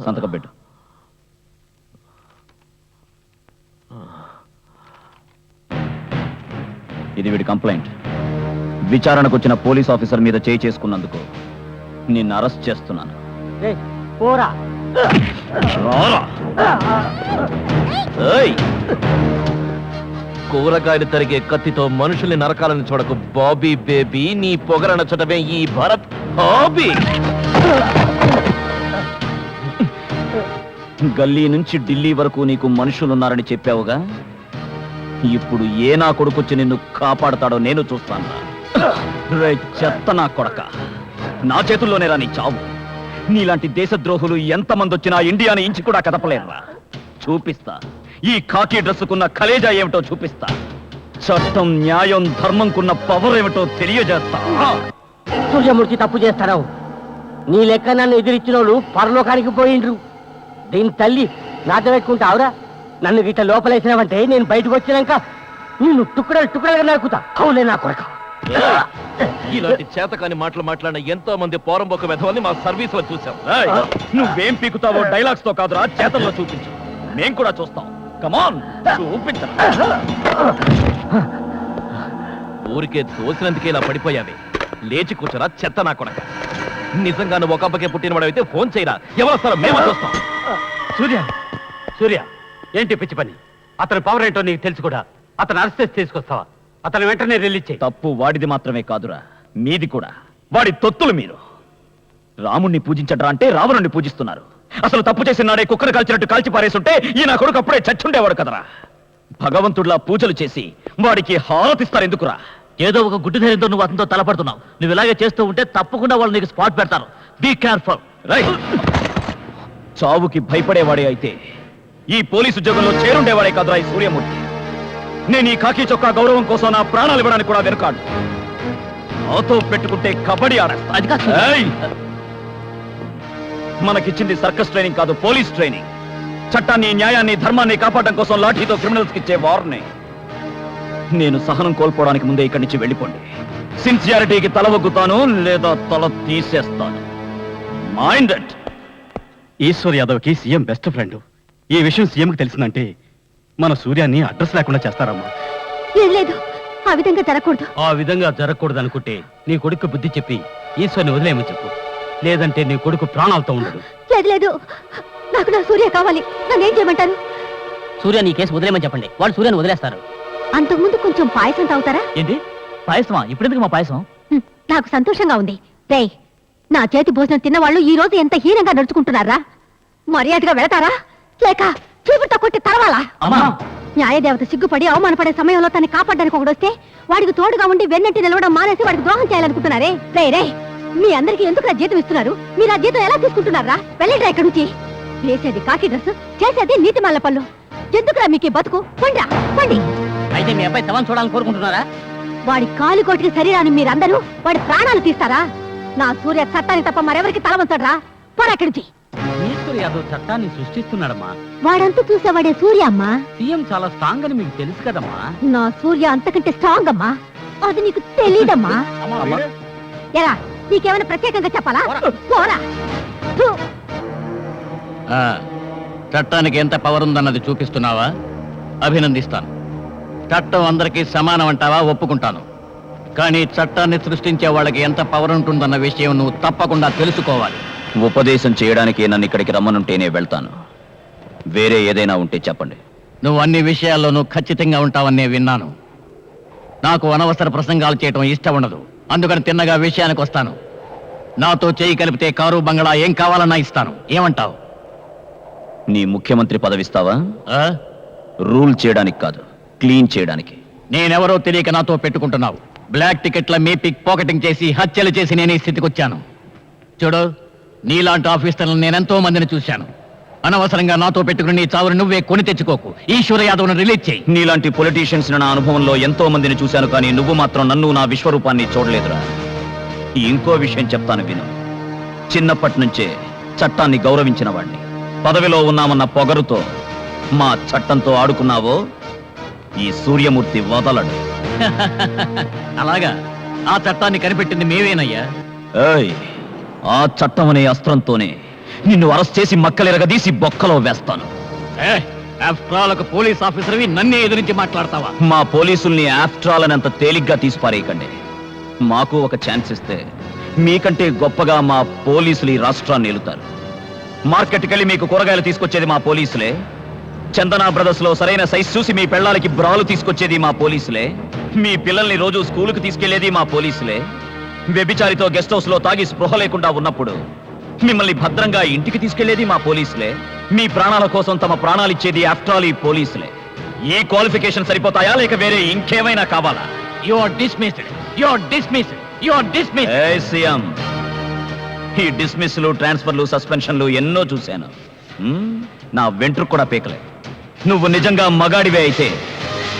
సంతకం పెట్టు. ఇది వీడి కంప్లైంట్. విచారణకు వచ్చిన పోలీస్ ఆఫీసర్ మీద చేయి చేసుకున్నందుకు నిన్ను అరెస్ట్ చేస్తున్నాను. పోరా, రారా. ఏయ్! కూరగాయలు తరిగే కత్తితో మనుషుల్ని నరకాలని చూడకు బాబీ బేబీ. నీ పొగరనచ్చటమే ఈ భరత్ హాబీ. గల్లీ నుంచి ఢిల్లీ వరకు నీకు మనుషులున్నారని చెప్పావుగా, ఇప్పుడు ఏ నా కొడుకొచ్చి నిన్ను కాపాడతాడో నేను చూస్తాను. రే చెత్త నా కొడక, నా చేతుల్లోనేరా నీ చావు. నీలాంటి దేశద్రోహులు ఎంతమంది వచ్చినా ఇండియాని ఇంచి కూడా కదపలేరురా. చూపిస్తా ఈ కాకి డ్రెస్సుకున్న కలేజా ఏమిటో చూపిస్తా. చట్టం, న్యాయం, ధర్మంకున్న పవర్ ఏమిటో తెలియజేస్తా. సూర్యమూర్తి తప్పు చేస్తాడు. నీ లెక్క నన్ను ఎదిరించిన వాళ్ళు పరలోకానికి పోయిండ్రు. దీని తల్లి నాట పెట్టుకుంటావురా? నన్ను గిట్ట లోపలేసినావంటే నేను బయటకు వచ్చినాక నిన్ను టుక్కడలుగా నరుకుతా. అవులే నా కొరక. ఇలాంటి చేతకాని మాటలు మాట్లాడిన ఎంతో మంది పోరంబొక్క వెధవల్ని మా సర్వీస్ లో చూసాం. ఏయ్, నువ్వేం పీకుతావో డైలాగ్స్ తో కాదురా, చేతల్లో చూపించు. మేం కూడా చూస్తాం. కమాన్, చూపించరా. ఊరికే తోసినందుకే ఇలా పడిపోయావి. లేచి కూర్చోరా చెత్త నా కొడక. నిజంగా నువ్వు ఒక అబ్బకే పుట్టిన వాడైతే ఫోన్ చేయరా. ఎవరు వస్తారో మేము చూస్తాం. సూర్య ఏంటి పిచ్చి పని? అతని పవర్ ఏంటో నీకు తెలుసు కూడా. అతను అరెస్ట్ తీసుకొస్తావా? అతను వెంటనే రిలీజ్ చేయి. తప్పు వాడిది మాత్రమే కాదురా, మీది కూడా. వాడి తొత్తులు మీరు. రాముణ్ణి పూజించట్రా అంటే రావణుణ్ణి పూజిస్తున్నారు. అసలు తప్పు చేసిన నాడే కుక్కను కాల్చినట్టు కాల్చి పారేస్తుంటే ఈ నా కొడుకు అప్పుడే చచ్చుండేవాడు కదరా. భగవంతుడిలా పూజలు చేసి వాడికి హారతిస్తారు ఎందుకురా? ఏదో ఒక గుడ్డి ధైర్యంతో నువ్వు అతనితో తలపడుతున్నావు. నువ్వు ఇలాగే చేస్తూ ఉంటే తప్పకుండా వాళ్ళు నీకు స్పాట్ పెడతారు. Be careful. రైట్. చావుకి భయపడేవాడే అయితే ఈ పోలీసు ఉద్యోగంలో చేరుండేవాడే కాదురా ఈ సూర్యమూర్తి. నేను ఈ కాకి చొక్కా గౌరవం కోసం నా ప్రాణాలు ఇవ్వడానికి కూడా వెనుకాడు. నాతో పెట్టుకుంటే కబడ్డీ ఆడేస్తా. ఏయ్! మనకిచ్చింది సర్కస్ ట్రైనింగ్ కాదు, పోలీస్ ట్రైనింగ్. చట్టాన్ని, న్యాయాన్ని, ధర్మాన్ని కాపాడడం కోసం లాఠీతో క్రిమినల్స్ ఇచ్చే వార్ని. నేను సహనం కోల్పోవడానికి ముందే ఇక్కడి నుంచి వెళ్ళిపోండి. సిన్సియారిటీకి తల ఒగ్గుతాను లేదా తల తీసేస్తాను. Mind it. ఈశ్వర్ యాదవ్కి సీఎం బెస్ట్ ఫ్రెండ్. ఈ విషయం సీఎంకి తెలిసిందంటే మన సూర్యాన్ని అడ్రస్ లేకుండా చేస్తారమ్మా. లేదు, ఆ విధంగా జరగకూడదు. ఆ విధంగా జరగకూడదు అనుకుంటే నీ కొడుకు బుద్ధి చెప్పి ఈశ్వర్ని వదిలేయమని చెప్పు. లేదంటే నీ కొడుకు ప్రాణాలతో ఉండడు. లేదు, నాకు నా సూర్య కావాలి. నన్నేం చేయమంటారు? సూర్య నీ కేసు వదిలేమని చెప్పండి, వాళ్ళు సూర్యని వదిలేస్తారు. అంతకుముందు కొంచెం పాయసం తాగుతారా? ఏంటి పాయసమా? ఇప్పుడెందుకు మా పాయసం? నాకు సంతోషంగా ఉంది. రే, నా చేతి భోజనం తిన్నవాళ్ళు ఈ రోజు ఎంత హీనంగా నడుచుకుంటున్నారా? మర్యాదగా వెళతారా లేక చీపురుతో కొట్టి తరవాలా? న్యాయదేవత సిగ్గుపడి అవమానపడే సమయంలో తనని కాపాడడానికి ఒకడొస్తే వాడికి తోడుగా ఉండి వెన్నెంటి నిలవడం మానేసి వాడికి ద్రోహం చేయాలనుకుంటున్నారే? రే, మీ అందరికి ఎందుకు నా జీతం ఇస్తున్నారు? మీరు ఆ జీతం ఎలా తీసుకుంటున్నారా? వెళ్ళండి ఇక్కడి నుంచి. వేసేది కాకి డ్రెస్, చేసేది నీతి మల్ల పళ్ళు. ఎందుకురా మీకు బతుకు? పండి. అయితే మీ అబ్బాయి శవం చూడాలని కోరుకుంటున్నారా? వాడి కాలు కోటికి శరీరాన్ని మీరందరూ వాడి ప్రాణాలు తీస్తారా? నా సూర్య చట్టాన్ని తప్ప మరెవరికి తల వంచడరా? పోరాక్కడి నుంచి. ఈశ్వర్ యాదవ్ చట్టాన్ని సృష్టిస్తున్నాడమ్మా. వాడంతా చూసేవాడే సూర్య అమ్మా. సీఎం చాలా స్ట్రాంగ్ అని మీకు తెలుసు కదమ్మా. నా సూర్య అంతకంటే స్ట్రాంగ్ అమ్మా. అది నీకు తెలీదమ్మా. ఎరా, నీకేమైనా ప్రత్యేకంగా చెప్పాలా? పోరా. థు. చట్టానికి ఎంత పవర్ ఉందన్నది చూపిస్తున్నావా? అభినందిస్తాను. చట్టం అందరికీ సమానం అంటావా? ఒప్పుకుంటాను. కానీ చట్టాన్ని సృష్టించే వాళ్ళకి ఎంత పవర్ ఉంటుందన్న విషయం నువ్వు తప్పకుండా తెలుసుకోవాలి. ఉపదేశం చేయడానికి నన్ను ఇక్కడికి రమ్మనుంటేనే వెళ్తాను. వేరే ఏదైనా ఉంటే చెప్పండి. నువ్వు అన్ని విషయాల్లోనూ ఖచ్చితంగా ఉంటావనే విన్నాను. నాకు అనవసర ప్రసంగాలు చేయటం ఇష్టం ఉండదు. అందుకని తిన్నగా విషయానికి వస్తాను. నాతో చేయి కలిపితే కారు, బంగళా ఏం కావాలన్నా ఇస్తాను. ఏమంటావు? నీ ముఖ్యమంత్రి పదవిస్తావా? ఆ? రూల్ చేయడానికి కాదు, క్లీన్ చేయడానికి. నేనెవరో తెలియక నాతో పెట్టుకుంటున్నావు. బ్లాక్ టికెట్ల మీ పిక్ పాకెటింగ్ చేసి హత్యలు చేసి నేను ఈ స్థితికి వచ్చాను. చూడు, నీలాంటి ఆఫీసర్లను నేనెంతో మందిని చూశాను. అనవసరంగా నాతో పెట్టుకుని నీ చావుని నువ్వే కొని తెచ్చుకోకు. ఈశ్వర యాదవ్ను రిలీజ్ చేయి. నీలాంటి పొలిటీషియన్స్ నా అనుభవంలో ఎంతో మందిని చూశాను, కానీ నువ్వు మాత్రం నన్ను, నా విశ్వరూపాన్ని చూడలేదురా. ఇంకో విషయం చెప్తాను విను. చిన్నప్పటి నుంచే చట్టాన్ని గౌరవించిన వాడిని. పదవిలో ఉన్నామన్న పొగరుతో మా చట్టంతో ఆడుకున్నావో ఈ సూర్యమూర్తి వదలడు. అలాగా? ఆ చట్టాన్ని కనిపెట్టింది మేమేనయ్యా. ఏయ్, ఆ చట్టం అనే అస్త్రంతోనే నిన్ను అరెస్ట్ చేసి మక్కలెరగదీసి బొక్కలో వేస్తాను. ఆఫ్టర్ ఆల్ ఒక పోలీస్ ఆఫీసర్వి నన్నే ఎదిరించి మాట్లాడతావా? మా పోలీసుల్ని ఆఫ్టర్ ఆల్ అని అంత తేలిగ్గా తీసిపారేయకండి. మాకు ఒక ఛాన్స్ ఇస్తే మీకంటే గొప్పగా మా పోలీసులు ఈ రాష్ట్రాన్ని ఏలుతారు. మార్కెట్కి వెళ్ళి మీకు కూరగాయలు తీసుకొచ్చేది మా పోలీసులే. చందనా బ్రదర్స్ లో సరైన సైజ్ చూసి మీ పెళ్ళాలకి బ్రాలు తీసుకొచ్చేది మా పోలీసులే. మీ పిల్లల్ని రోజు స్కూలుకు తీసుకెళ్లేది మా పోలీసులే. వ్యభిచారితో గెస్ట్ హౌస్ లో తాగి స్పృహ లేకుండా ఉన్నప్పుడు మిమ్మల్ని భద్రంగా ఇంటికి తీసుకెళ్లేది మా పోలీసులే. మీ ప్రాణాల కోసం తమ ప్రాణాలిచ్చేది ఆఫ్టర్ ఆల్ ఈ పోలీసులే. ఈ క్వాలిఫికేషన్ సరిపోతాయా లేక వేరే ఇంకేమైనా కావాలా? You are dismissed, you are dismissed, you are dismissed. ఏయ్ సీఎం, ఈ డిస్మిస్లు, ట్రాన్స్ఫర్లు, సస్పెన్షన్లు ఎన్నో చూశాను. నా వెంట్రుకు కూడా పీకలే. నువ్వు నిజంగా మగాడివే అయితే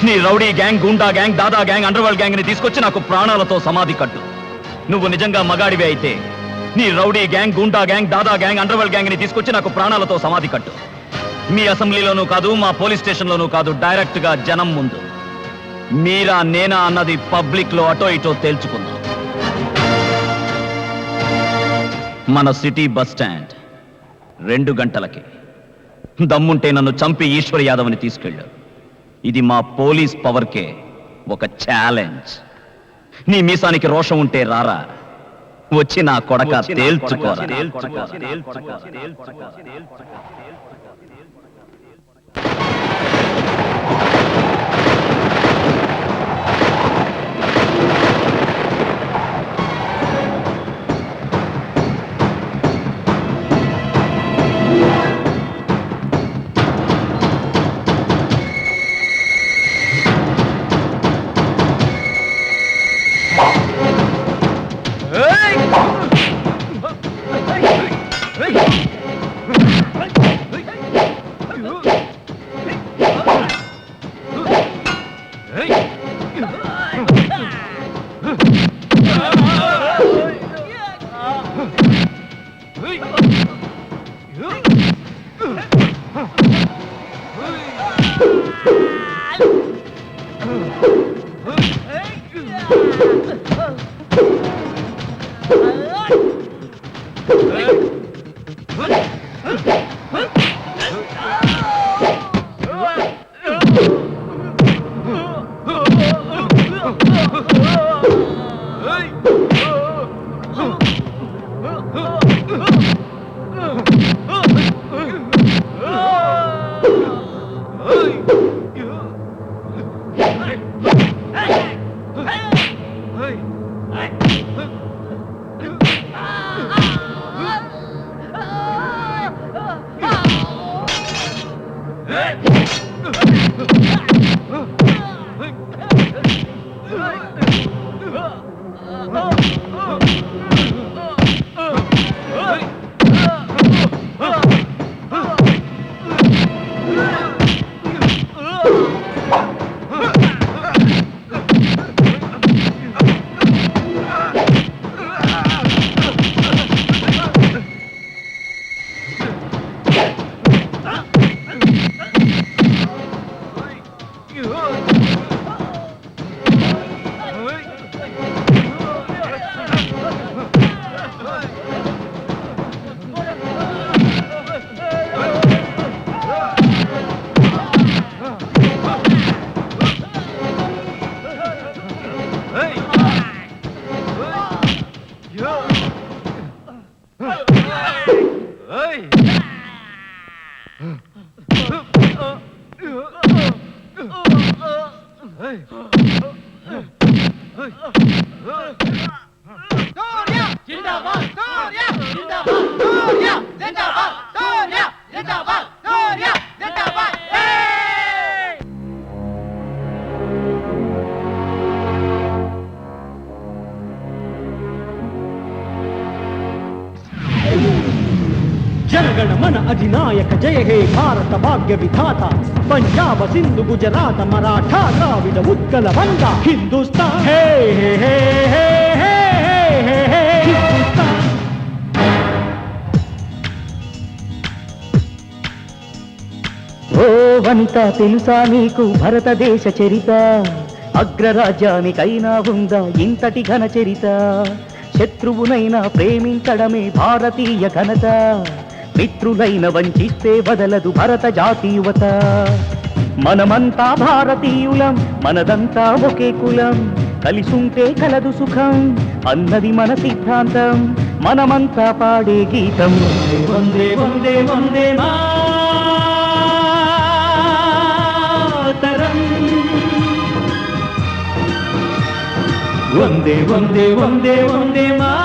నీ రౌడీ గ్యాంగ్, గుండా గ్యాంగ్, దాదా గ్యాంగ్, అండర్వరల్డ్ గ్యాంగ్ ని తీసుకొచ్చి నాకు ప్రాణాలతో సమాధి కట్టు. నువ్వు నిజంగా మగాడివే అయితే నీ రౌడీ గ్యాంగ్, గుండా గ్యాంగ్, దాదా గ్యాంగ్, అండర్వరల్డ్ గ్యాంగ్ ని తీసుకొచ్చి నాకు ప్రాణాలతో సమాధి కట్టు. మీ అసెంబ్లీలోనూ కాదు, మా పోలీస్ స్టేషన్లోనూ కాదు, డైరెక్ట్ గా జనం ముందు. మీరా నేనా అన్నది పబ్లిక్ లో అటో ఇటో తేల్చుకుందాం. మన సిటీ బస్ స్టాండ్ 2 గంటలకి. దమ్ముంటే నన్ను చంపి ఈశ్వర్ యాదవ్ని తీసుకెళ్ళు. ఇది మా పోలీస్ పవర్కే ఒక ఛాలెంజ్. నీ మీసానికి రోషం ఉంటే రారా, వచ్చి నా కొడక తేల్చుకోరా. जनगण मन अधिनायक जय हे भारत भाग्य विधाता पंजाब सिंधु गुजरात मराठा द्राविड उत्कल वंगा हिंदुस्तान हे हे हे हे हे हे हे हिंदुस्तान ओ वनिता तेलुसा नीकु भारतदेश चरित अग्रराज्यानिकैना ఉందా ఇంతటి ఘన చరిత శత్రువునైనా ప్రేమించడమే భారతీయ ఘనత మిత్రులైన వంచిస్తే వదలదు భరత జాతీయత మనమంతా భారతీయులం మనదంతా ఒకే కులం కలిసుంటే కలదు సుఖం అన్నది మన సిద్ధాంతం మనమంతా పాడే గీతం వందే వందే వందే మాతరం వందే వందే వందే వందే మాతరం.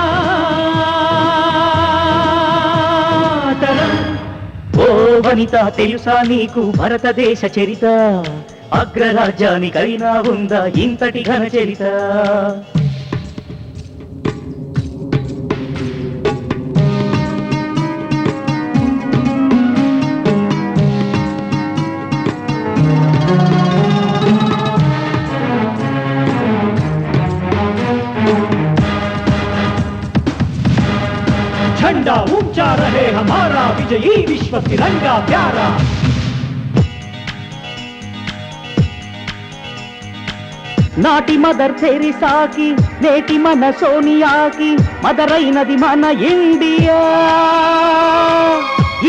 ఓ వనిత తెలుసా నీకు భారతదేశ చరిత, అగ్రరాజ్యానికైనా ఉందా ఇంతటి ఘన చరిత. झंडा ऊंचा रहे हमारा, विजयी विश्व तिरंगा प्यारा. నాటి మదర్ తెరిసాకి నేటి మన సోనియాకి మదరైనది మన ఇండియా.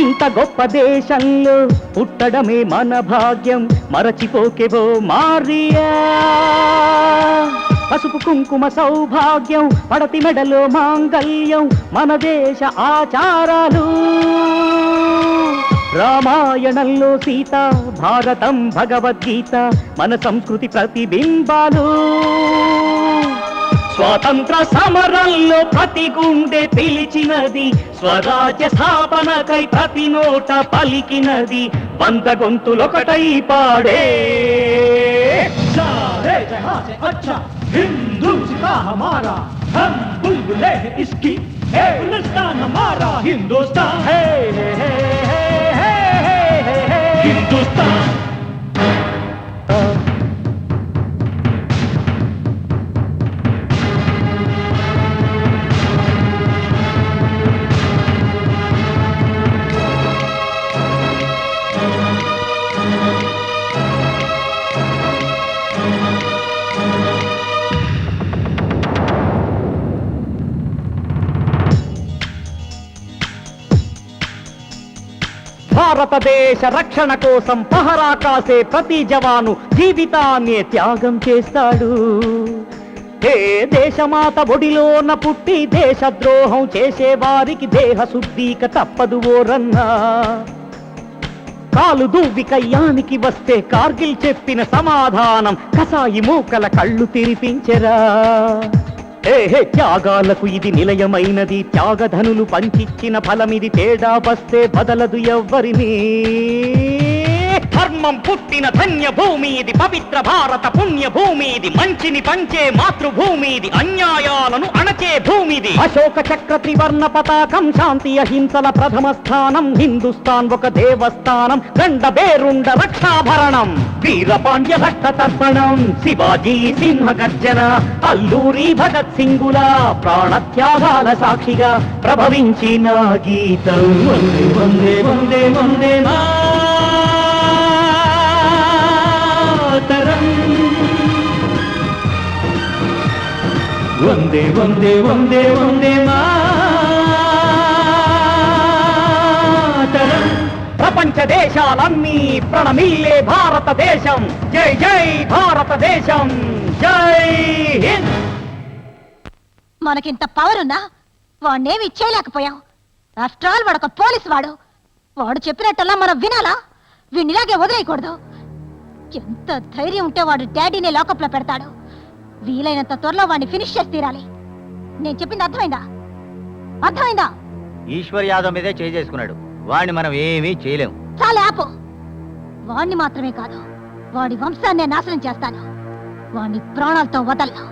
ఇంత గొప్ప దేశంలో పుట్టడమే మన భాగ్యం, మరచిపోకెవో మారియా. పసుపు కుంకుమ సౌభాగ్యం, పడతి మెడలో మాంగల్యం, మన దేశ ఆచారాలు. రామాయణంలో సీత, భారతం భగవద్గీత, మన సంస్కృతి ప్రతిబింబాలు. స్వాతంత్ర సమరంలో ప్రతి గుండె పిలిచినది, స్వరాజ్య స్థాపనకై ప్రతి నోట పలికినది, వంద గొంతులొకటై పాడే. सारे जहां से अच्छा हिंदुस्तान हमारा, हम बुलबुलें हैं इसकी, गुलिस्तान हमारा हिंदुस्तान है, हिंदुस्तान. భారతదేశ రక్షణ కోసం పహరా కాసే ప్రతి జవాను జీవితాన్ని త్యాగం చేస్తాడు. ఏ దేశమాత ఒడిలోన పుట్టి దేశద్రోహం చేసే వారికి దేహ శుద్ధిక తప్పదు ఓరన్నా. కాలు దువ్వి కయ్యానికి వస్తే కార్గిల్ చెప్పిన సమాధానం కసాయి మూకల కళ్ళు తెరిపించెరా. త్యాగాలకు ఇది నిలయమైనది, త్యాగధనులు పంచిచ్చిన ఫలమిది, తేడా వస్తే బదలదు ఎవ్వరిని. ధర్మం పుట్టిన ధన్య భూమి ఇది, పవిత్ర భారత పుణ్య భూమి ఇది, మంచిని పంచే మాతృభూమి ఇది, అన్యాయాలను అణచే భూమి ఇది. అశోక చక్ర త్రివర్ణ పతాకం, శాంతి అహింసల ప్రథమ స్థానం, హిందుస్థాన్ ఒక దేవస్థానం, గండ బేరుండ రక్షాభరణం, వీరపాండ్య భట్ట తర్పణం, శివాజీ సింహ గర్జన, అల్లూరి భగత్ సింగుల ప్రాణత్యాగాల సాక్షిగా ప్రభవించిన గీతం వందే వందే వందే వందే మాతరం. వందే వందే వందే వందే మాతరం. ప్రపంచ దేశాలన్నీ ప్రణమిల్లే భారతదేశం, జై జై భారతదేశం, జై హింద్. మనకింత పవర్ ఉన్నా వాడినేమి ఇచ్చేయలేకపోయాం. ఆఫ్టర్ ఆల్ వాడొక పోలీసు వాడు. వాడు చెప్పినట్టల్లా మనం వినాలా? వీడినిలాగే వదిలేయకూడదు. ఎంత ధైర్యం ఉంటే వాడు డాడీని లాకప్ లో పెడతాడు. వీలైనంత త్వరలో వాడిని ఫినిష్ చేసి తీరాలి. నేను చెప్పింది అర్థమైందా? అర్థమైందా? ఈశ్వర్ యాదవ్ మీదే చేసుకున్నాడు, వాడిని మనం ఏమీ చేయలేం. చాలా ఆపు. వాణ్ణి మాత్రమే కాదు, వాడి వంశాన్ని నాశనం చేస్తాను. వాణ్ణి ప్రాణాలతో వదలను.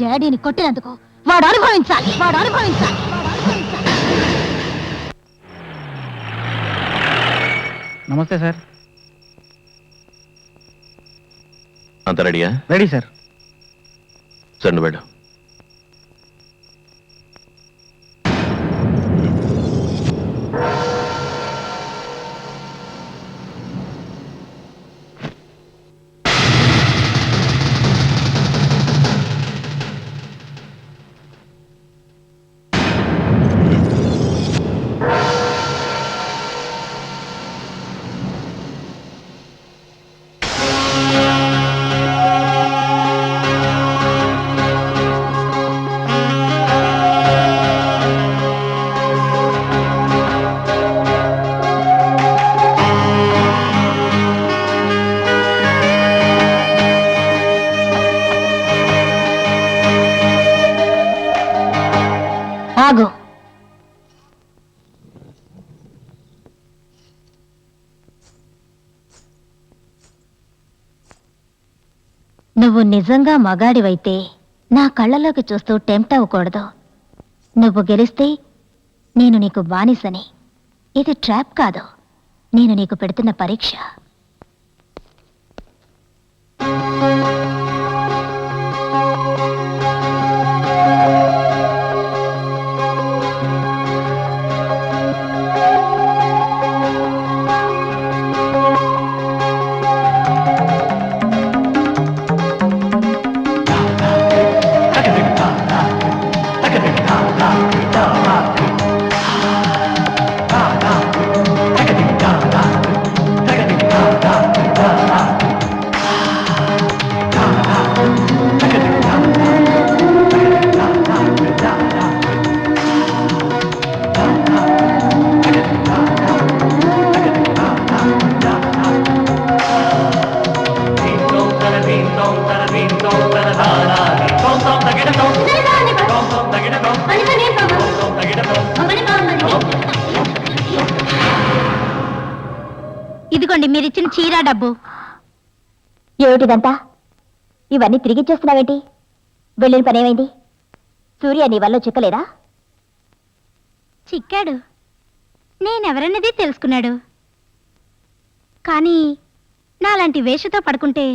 డాడీని కొట్టినందుకు వాడు అనుభవించాలి. వాడు అనుభవించాలి. నమస్తే సార్. అంత రెడీయా? Ready sir. చండు వెళ్ళు. నువ్వు నిజంగా మగాడివైతే నా కళ్ళలోకి చూస్తూ టెంప్ట్ అవ్వకూడదు. నువ్వు గెలిస్తే నేను నీకు బానిసని. ఇది ట్రాప్ కాదు, నేను నీకు పెడుతున్న పరీక్ష. ఇదిగోండి మీరిచ్చిన చీర డబ్బు. ఏమిటిదంతా? ఇవన్నీ తిరిగిచ్చేస్తున్నావేంటి? వెళ్ళిన పనేమైంది? సూర్య నీ వల్ల చిక్కలేదా? చిక్కాడు, నేనెవరన్నది తెలుసుకున్నాడు. కానీ నాలాంటి వేషతో పడుకుంటే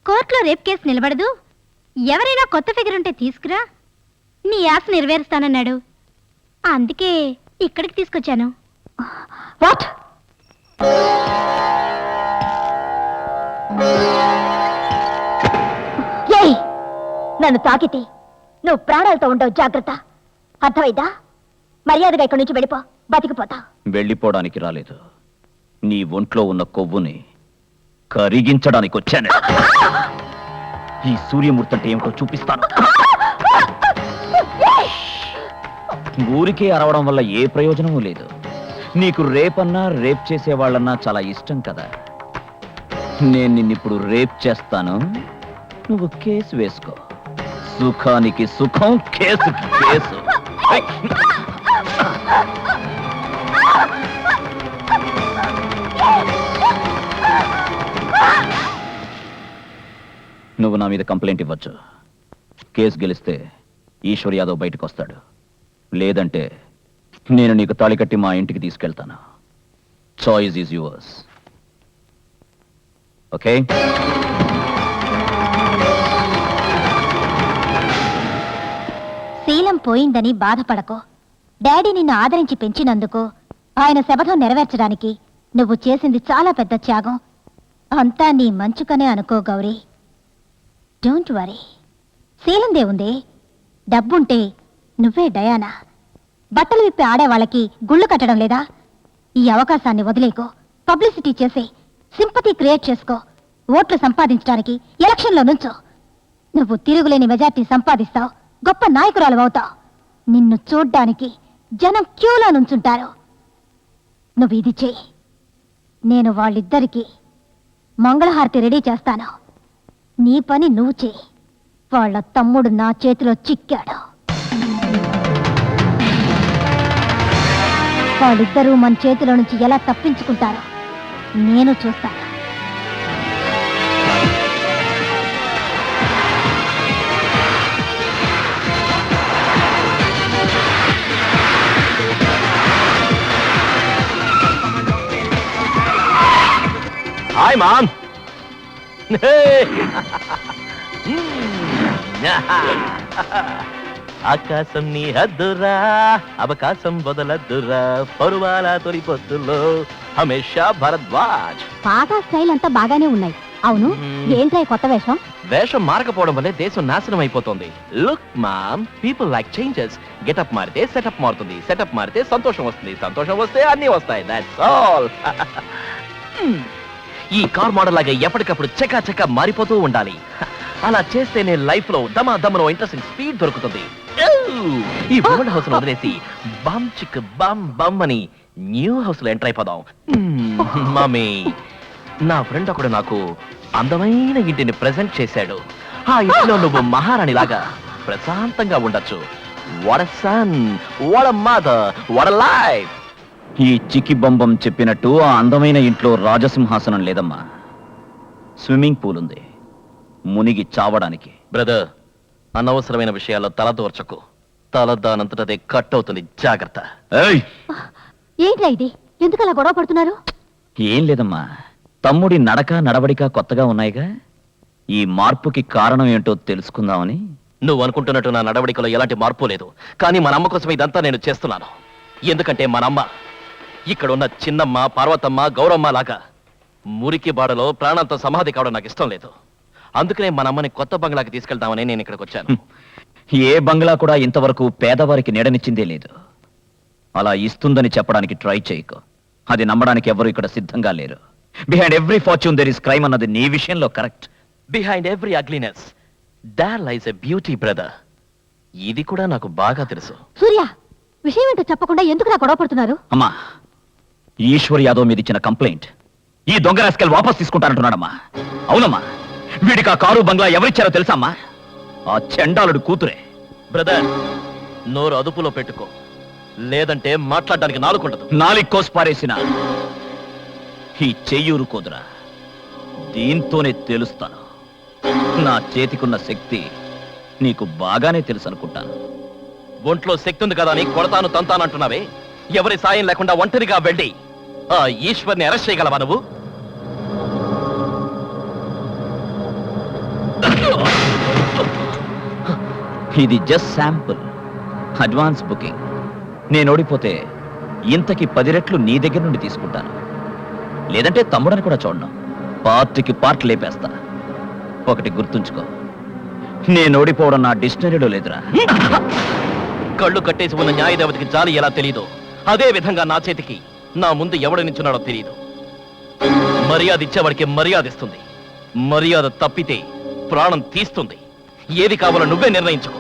కోర్టులో రేప్ కేసు నిలబడదు. ఎవరైనా కొత్త ఫిగర్ ఉంటే తీసుకురా, నీ ఆశ నెరవేరుస్తానన్నాడు. అందుకే ఇక్కడికి తీసుకొచ్చాను. వాట్? నన్ను తాకితే నువ్వు ప్రాణాలతో ఉండవు, జాగ్రత్త. అర్థమైందా? మర్యాదగా ఇక్కడి నుంచి వెళ్ళిపో, బతికిపోతా. వెళ్ళిపోవడానికి రాలేదు, నీ ఒంట్లో ఉన్న కొవ్వుని కరిగించడానికి వచ్చాను. ఈ సూర్యమూర్తి అంటే ఏమిటో చూపిస్తాను. ఊరికే అరవడం వల్ల ఏ ప్రయోజనమూ లేదు. నీకు రేపన్నా రేప్ చేసేవాళ్ళన్నా చాలా ఇష్టం కదా. నేను నిన్నిప్పుడు రేప్ చేస్తాను, నువ్వు కేసు వేసుకో. సుఖానికి సుఖం, కేసుకి కేసు. నువ్వు నా మీద కంప్లైంట్ ఇవ్వచ్చు. కేసు గెలిస్తే ఈశ్వర్ యాదవ్ బయటకు వస్తాడు. లేదంటే నేను నీకు తాళి కట్టి మా ఇంటికి తీసుకెళ్తాను. Choice is yours. ఓకే? శీలం పోయిందని బాధపడకో. డాడీ నిన్ను ఆదరించి పెంచినందుకు, ఆయన శపథం నెరవేర్చడానికి నువ్వు చేసింది చాలా పెద్ద త్యాగం. అంతా నీ మంచుకనే అనుకో గౌరీ. Don't worry. శీలందే ఉంది. డబ్బుంటే నువ్వే డయానా. బట్టలు విప్పి ఆడేవాళ్ళకి గుళ్ళు కట్టడం లేదా? ఈ అవకాశాన్ని వదిలేకో. పబ్లిసిటీ చేసే, సింపతి క్రియేట్ చేసుకో. ఓట్లు సంపాదించడానికి ఎలక్షన్లో నుంచో. నువ్వు తిరుగులేని మెజార్టీ సంపాదిస్తావు, గొప్ప నాయకురాలు అవుతావు. నిన్ను చూడ్డానికి జనం క్యూలో నుంచుంటారు. నువ్వు ఇది చెయ్యి, నేను వాళ్ళిద్దరికీ మంగళహారతి రెడీ చేస్తాను. నీ పని నువ్వు చెయ్యి. వాళ్ళ తమ్ముడు నా చేతిలో చిక్కాడు. వాళ్ళిద్దరూ మన చేతిలో నుంచి ఎలా తప్పించుకుంటారో నేను చూస్తాను. Hi mom. ఆకాశం నీ హద్దురా, అవకాశం వదలద్దురా, పరువాల తొలి పొత్తులో హమేషా భరద్వాజ్. పాత స్టైల్ అంతా బాగానే ఉన్నాయి. అవును, ఏంట్రా కొత్త వేషం? వేషం మారకపోవడం వల్లే దేశం నాశనం అయిపోతుంది. Look mom, people like changes. Getup మారితే సెటప్ మారుతుంది, సెటప్ మారితే సంతోషం వస్తుంది, సంతోషం వస్తే అన్నీ వస్తాయి. That's all. ఈ కార్ మోడల్ లాగా ఎప్పటికప్పుడు చకా చకా మారిపోతూ ఉండాలి. అలా చేస్తేనే లైఫ్ లో దమో ఇంట్రెస్టింగ్ స్పీడ్ దొరుకుతుంది. ఈ ఓల్డ్ హౌస్ లో వదిలేసి బమ్ చిక్ బమ్ బమ్ అని న్యూ హౌస్ లో ఎంటర్ అయిపోదాం. మమ్మీ, నా ఫ్రెండ్ ఒకడు నాకు అందమైన ఇంటిని ప్రెజెంట్ చేశాడు. ఆ ఇంట్లో నువ్వు మహారాణి లాగా ప్రశాంతంగా ఉండొచ్చు. What a son, what a mother, what a life. ఈ చికి బొంబం చెప్పినట్టు ఆ అందమైన ఇంట్లో రాజసింహాసనం లేదమ్మా. స్విమ్మింగ్ పూల్ ఉంది. మునిగి చావడానికి. బ్రదర్, అనవసరమైన విషయాల్లో తల దూర్చకు. తల దానంతటదే కట్ అవుతుంది, జాగ్రత్త. ఏయ్, ఏంట్రా ఇది? ఎందుకు అలా గొడవ పడుతున్నారు? ఏం లేదమ్మా, తమ్ముడి నడక నడవడిక కొత్తగా ఉన్నాయిగా, ఈ మార్పుకి కారణం ఏంటో తెలుసుకుందామని. నువ్వు అనుకుంటున్నట్టు నా నడవడికలో ఎలాంటి మార్పు లేదు, కానీ మన అమ్మ కోసం ఇదంతా నేను చేస్తున్నాను. ఎందుకంటే మనమ్మ ఇక్కడున్న చిన్నమ్మ, పార్వతమ్మ, గౌరమ్మ లాగా మురికి బాడలో ప్రాణాలతో సమాధి కావడం నాకు ఇష్టం లేదు. అందుకనే మన అమ్మని కొత్త బంగ్లాకి తీసుకెళ్తామని నేను ఇక్కడికి వచ్చాను. ఏ బంగ్లా కూడా ఇంతవరకు పేదవారికి నీడనిచ్చిందే లేదు. అలా ఇస్తుందని చెప్పడానికి ట్రై చేయకు. అది నమ్మడానికి ఎవరు ఇక్కడ సిద్ధంగా లేరు. Behind every fortune there is crime అన్నది నీ విషయంలో correct. Behind every ugliness there lies a beauty brother. ఇది కూడా నాకు బాగా తెలుసు. సూర్య, విషయం ఏంటో చెప్పకుండా ఎందుకు నా గొడవ పడుతున్నారు? అమ్మా, ఈశ్వర్ యాదవ్ మీద ఇచ్చిన కంప్లైంట్ ఈ దొంగ రాస్కెల్ వాపస్ తీసుకుంటానంటున్నాడమ్మా. అవునమ్మా, వీడికి ఆ కారు బంగ్లా ఎవరిచ్చారో తెలుసమ్మా? ఆ చండాలుడు కూతురే. బ్రదర్, నోరు అదుపులో పెట్టుకో, లేదంటే మాట్లాడడానికి నాలుగుండదు. నాలిక్ కోసి పారేసిన ఈ చెయ్యూరు కుదురా, దీంతోనే తెలుస్తాను. నా చేతికున్న శక్తి నీకు బాగానే తెలుసు అనుకుంటాను. ఒంట్లో శక్తి ఉంది కదా అని కొడతాను తంతానంటున్నావే. ఎవరి సాయం లేకుండా ఒంటరిగా వెళ్ళి ఆ ఈశ్వర్ని అరెస్ట్ చేయగలవా నువ్వు? ఇది జస్ట్ శాంపుల్, అడ్వాన్స్ బుకింగ్. నేను ఓడిపోతే ఇంతకి 10 రెట్లు నీ దగ్గర నుండి తీసుకుంటాను. లేదంటే తమ్ముడని కూడా చూడను, పార్ట్కి పార్ట్ లేపేస్తా. ఒకటి గుర్తుంచుకో, నేను ఓడిపోవడం నా డిక్షనరీలో లేదురా. కళ్ళు కట్టేసి ఉన్న న్యాయదేవతకి జాలి ఎలా తెలీదు, అదే విధంగా నా చేతికి నా ముందు ఎవడు నించున్నాడో తెలియదు. మర్యాద ఇచ్చేవాడికి మర్యాద ఇస్తుంది, మర్యాద తప్పితే ప్రాణం తీస్తుంది. ఏది కావాలో నువ్వే నిర్ణయించుకో.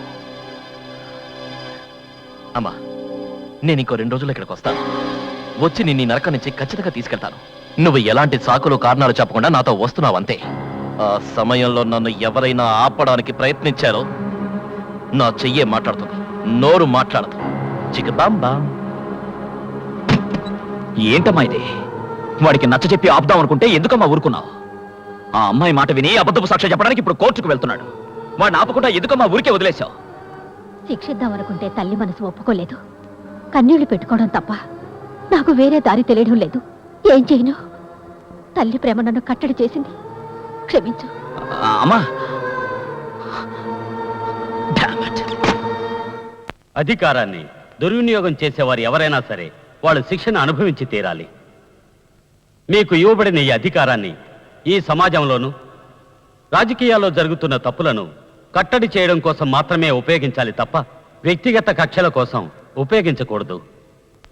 అమ్మా, నేను ఇంకో 2 రోజులు ఇక్కడికి వస్తాను. వచ్చి నిన్ను ఈ నరకం నుంచి ఖచ్చితంగా తీసుకెళ్తాను. నువ్వు ఎలాంటి సాకులు కారణాలు చెప్పకుండా నాతో వస్తున్నావు అంతే. ఆ సమయంలో నన్ను ఎవరైనా ఆపడానికి ప్రయత్నించారో నా చెయ్యే మాట్లాడుతుంది, నోరు మాట్లాడదు. చికబాంబా. ఏంటమ్మా ఇది? వాడికి నచ్చ చెప్పి ఆపుదాం అనుకుంటే ఎందుకమ్మా ఊరుకున్నావు? ఆ అమ్మాయి మాట విని అబద్ధపు సాక్ష్యం చెప్పడానికి ఇప్పుడు కోర్టుకు వెళ్తున్నాడు. వాడిని ఆపకుండా ఎందుకమ్మా ఊరికే వదిలేశావు? శిక్షిద్దామనుకుంటే తల్లి మనసు ఒప్పుకోలేదు. కన్నీళ్లు పెట్టుకోవడం తప్ప నాకు వేరే దారి తెలియడం లేదు. ఏం చేయను? తల్లి ప్రేమ నన్ను కట్టడి చేసింది. క్షమించు. అమ్మా, అధికారాన్ని దుర్వినియోగం చేసేవారు ఎవరైనా సరే వాళ్ళు శిక్షను అనుభవించి తీరాలి. మీకు ఇవ్వబడిన ఈ అధికారాన్ని ఈ సమాజంలోనూ రాజకీయాల్లో జరుగుతున్న తప్పులను కట్టడి చేయడం కోసం మాత్రమే ఉపయోగించాలి తప్ప వ్యక్తిగత కక్షల కోసం ఉపయోగించకూడదు.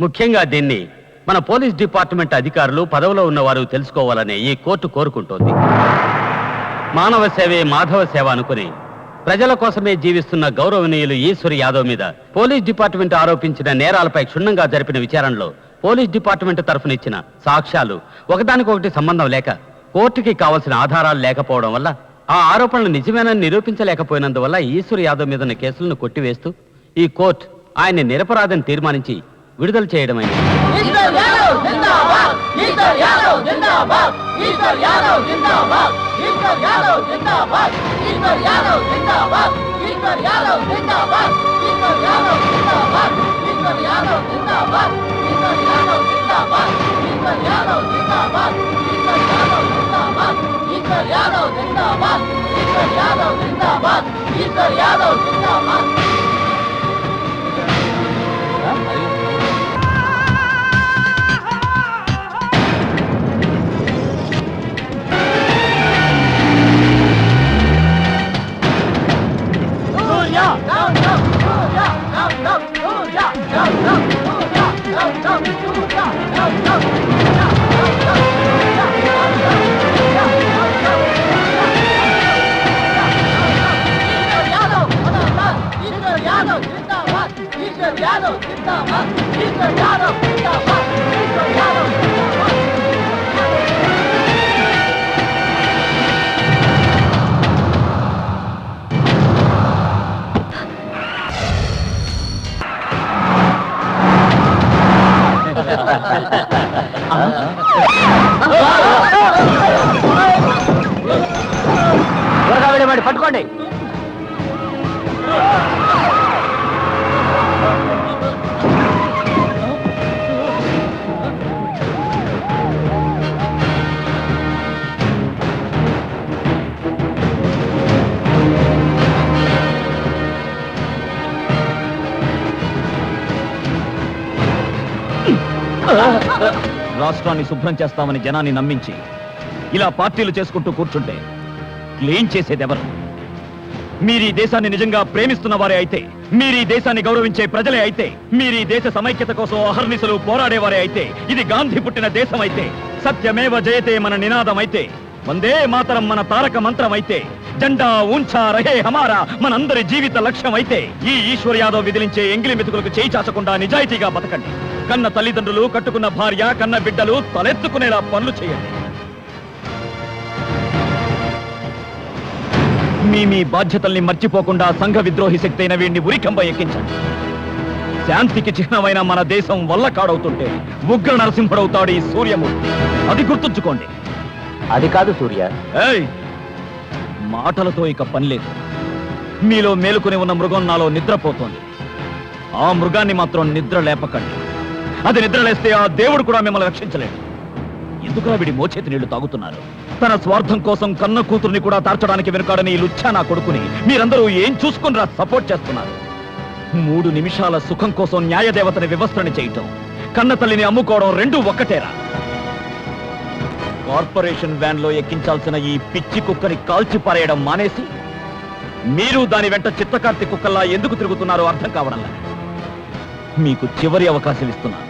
ముఖ్యంగా దీన్ని మన పోలీస్ డిపార్ట్మెంట్ అధికారులు, పదవిలో ఉన్నవారు తెలుసుకోవాలని ఈ కోర్టు కోరుకుంటోంది. మానవ సేవే మాధవ సేవ అనుకుని ప్రజల కోసమే జీవిస్తున్న గౌరవనీయులు ఈశ్వర్ యాదవ్ మీద పోలీస్ డిపార్ట్మెంట్ ఆరోపించిన నేరాలపై క్షుణ్ణంగా జరిపిన విచారణలో పోలీస్ డిపార్ట్మెంట్ తరఫున ఇచ్చిన సాక్ష్యాలు ఒకదానికొకటి సంబంధం లేక కోర్టుకి కావలసిన ఆధారాలు లేకపోవడం వల్ల ఆ ఆరోపణలు నిజమేనని నిరూపించలేకపోయినందువల్ల ఈశ్వర్ యాదవ్ మీద ఉన్న కేసులను కొట్టివేస్తూ ఈ కోర్టు ఆయన్ని నిరపరాధని తీర్మానించి విడుదల చేయడమైంది. రాష్ట్రాన్ని శుభ్రం చేస్తామని జనాన్ని నమ్మించి ఇలా పార్టీలు చేసుకుంటూ కూర్చుంటే క్లీన్ చేసేదెవరు? మీరు ఈ దేశాన్ని నిజంగా ప్రేమిస్తున్న వారే అయితే, మీరు ఈ దేశాన్ని గౌరవించే ప్రజలే అయితే, మీరు ఈ దేశ సమైక్యత కోసం అహర్నిశలు పోరాడేవారే అయితే, ఇది గాంధీ పుట్టిన దేశం అయితే, సత్యమేవ జయతే మన నినాదం అయితే, వందే మాతరం మన తారక మంత్రం అయితే, జెండా ఊంచా రహే హమారా మనందరి జీవిత లక్ష్యం అయితే, ఈ ఈశ్వర్ యాదవ్ విదిలించే ఎంగిలి మెతుకులకు చేయి చాచకుండా నిజాయితీగా బతకండి. కన్న తల్లిదండ్రులు, కట్టుకున్న భార్య, కన్న బిడ్డలు తలెత్తుకునేలా పనులు చేయండి. మీ బాధ్యతల్ని మర్చిపోకుండా సంఘ విద్రోహి శక్తి అయిన వీడిని ఉరికంబ ఎక్కించండి. శాంతికి చిహ్నమైన మన దేశం వల్లకాడవుతుంటే ఉగ్ర నరసింహుడవుతాడు ఈ సూర్యమూర్తి. అది గుర్తుంచుకోండి. అది కాదు సూర్య. ఏయ్, మాటలతో ఇక పని లేదు. మీలో మేలుకుని ఉన్న మృగం నాలో నిద్రపోతోంది. ఆ మృగాన్ని మాత్రం నిద్ర లేపకండి. అది నిద్రలేస్తే ఆ దేవుడు కూడా మిమ్మల్ని రక్షించలేడు. ఎందుకురా వీడి మోచేతి నీళ్లు తాగుతున్నారు? తన స్వార్థం కోసం కన్న కూతుర్ని కూడా తార్చడానికి వెనుకాడని ఈ లుచ్చా నా కొడుకుని మీరందరూ ఏం చూసుకునిరా సపోర్ట్ చేస్తున్నారు? 3 నిమిషాల సుఖం కోసం న్యాయదేవతని వివస్త్రని చేయటం, కన్న తల్లిని అమ్ముకోవడం రెండూ ఒక్కటేరా? కార్పొరేషన్ వ్యాన్ లో ఎక్కించాల్సిన ఈ పిచ్చి కుక్కని కాల్చి పారేయడం మానేసి మీరు దాని వెంట చిత్తకార్తి కుక్కల్లా ఎందుకు తిరుగుతున్నారో అర్థం కావడంలా. మీకు చివరి అవకాశం ఇస్తున్నాను.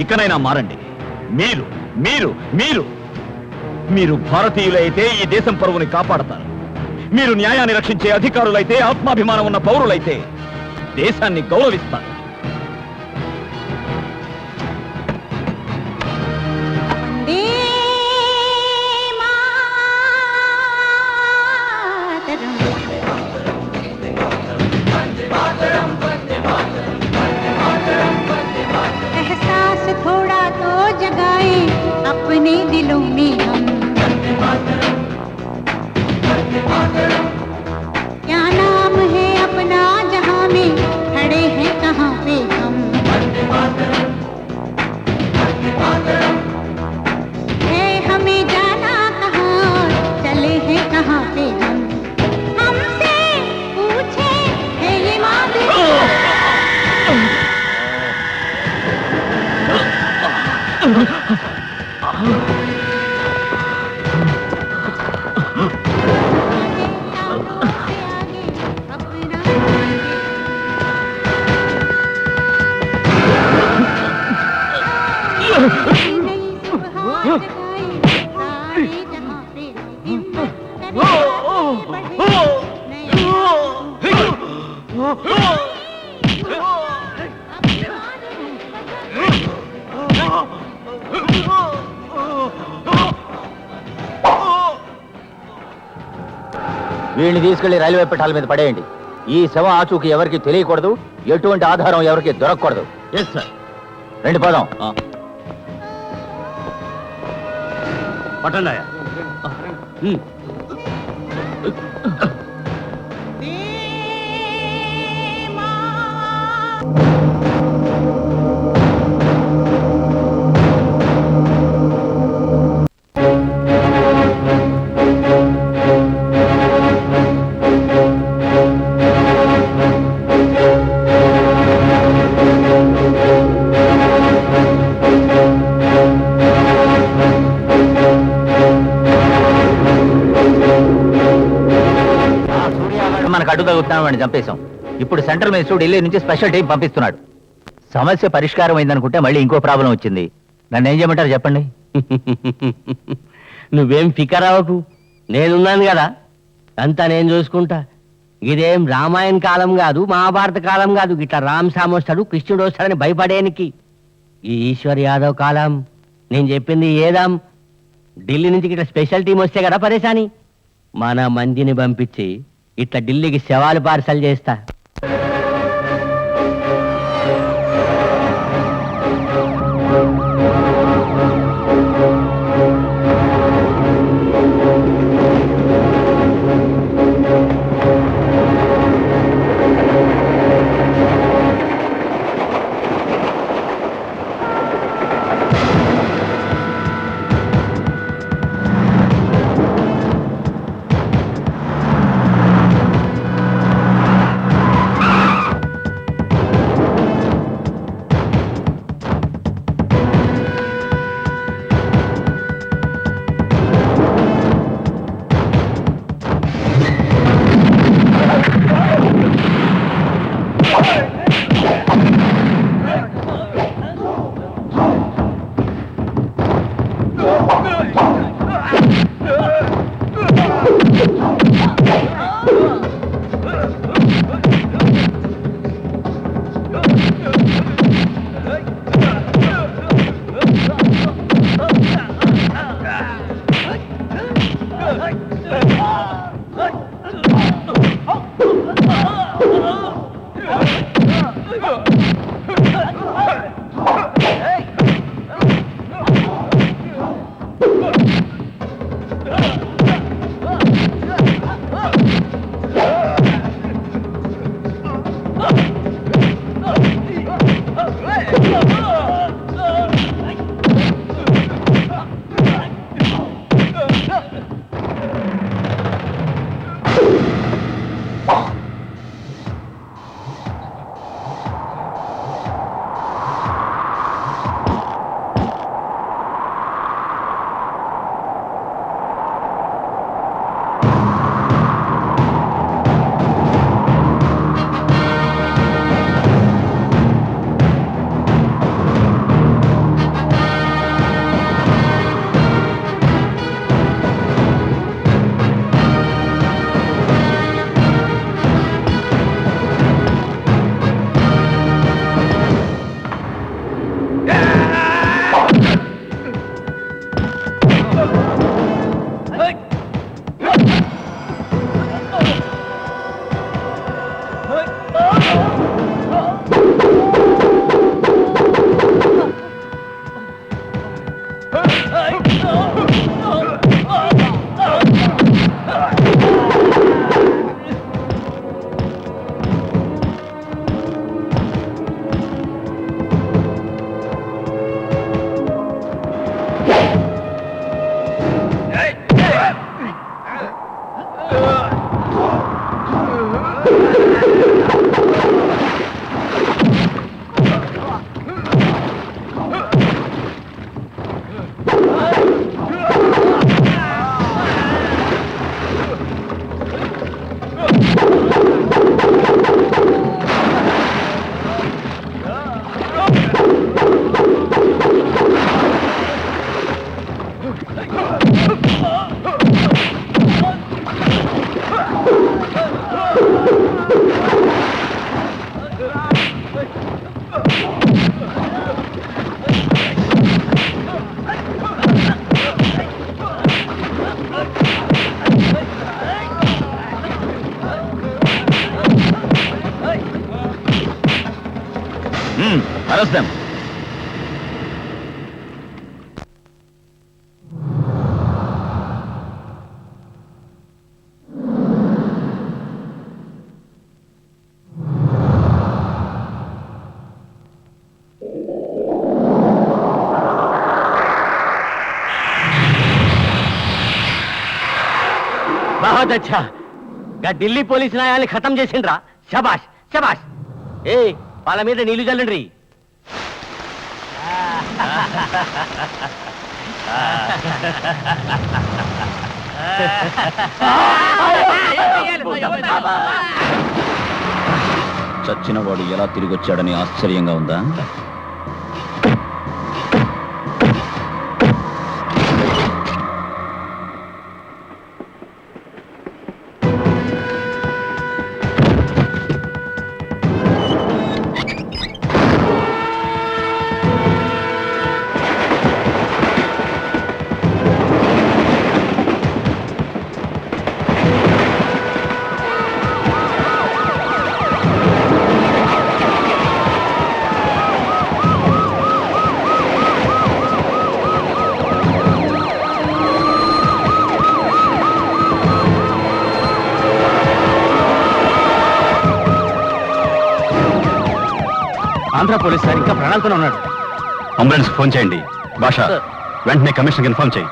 ఇకనైనా మారండి. మీరు మీరు మీరు మీరు భారతీయులైతే ఈ దేశం పరువుని కాపాడతారు. మీరు న్యాయాన్ని రక్షించే అధికారులైతే, ఆత్మాభిమానం ఉన్న పౌరులైతే దేశాన్ని గౌరవిస్తారు. एहसास थोड़ा तो जगाए अपने दिलों में हम, क्या नाम है अपना जहां में खड़े हैं कहाँ पे हम, है हमें जाना कहाँ चले हैं कहाँ पे हम, हमसे पूछे है ये मांगे వీడిని తీసుకెళ్లి రైల్వే పట్టాల మీద పడేయండి. ఈ శవం ఆచూకి ఎవరికి తెలియకూడదు, ఎటువంటి ఆధారం ఎవరికి దొరకకూడదు. Yes sir. రెండు పదం. పట్టండి. మనకు అడ్డు తగ్గుతున్నాం వాడిని చంపేశాం. ఇప్పుడు సెంట్రల్ మినిస్టర్ ఢిల్లీ నుంచి స్పెషల్ టీం పంపిస్తున్నాడు. సమస్య పరిష్కారం అయిందనుకుంటే మళ్ళీ ఇంకో ప్రాబ్లం వచ్చింది. నన్ను ఏం చేయమంటారు చెప్పండి. నువ్వేం ఫికర్ అవ్వకు, నేనున్నాను కదా, అంతా నేను చూసుకుంటా. ఇదేం రామాయణ కాలం కాదు, మహాభారత కాలం కాదు. ఇట్లా రామ్ సామ్ వస్తాడు, కృష్ణుడు వస్తాడని భయపడేనికి. ఈ ఈశ్వర్ యాదవ్ కాలం. నేను చెప్పింది ఏదాం. ఢిల్లీ నుంచి ఇట్లా స్పెషల్ టీం వస్తే కదా పరేశాని. మన మందిని పంపించి ఇట్లా ఢిల్లీకి శవాలు పార్సల్ చేస్తా. Arrest them. बहुत अच्छा గా ఢిల్లీ పోలీసు న్యాయాన్ని ఖతం చేసిండ్రా శబాష్ శబాష్ ఏ వాళ్ళ మీద నీళ్లు చల్లండి చచ్చినవాడు ఎలా తిరిగి వచ్చాడని ఆశ్చర్యంగా ఉందా? ఆంధ్ర పోలీస్ సార్ ఇంకా ప్రాణాలతోనే ఉన్నాడు. అంబులెన్స్ ఫోన్ చేయండి. భాష వెంటనే కమిషనర్కి ఇన్ఫార్మ్ చేయి.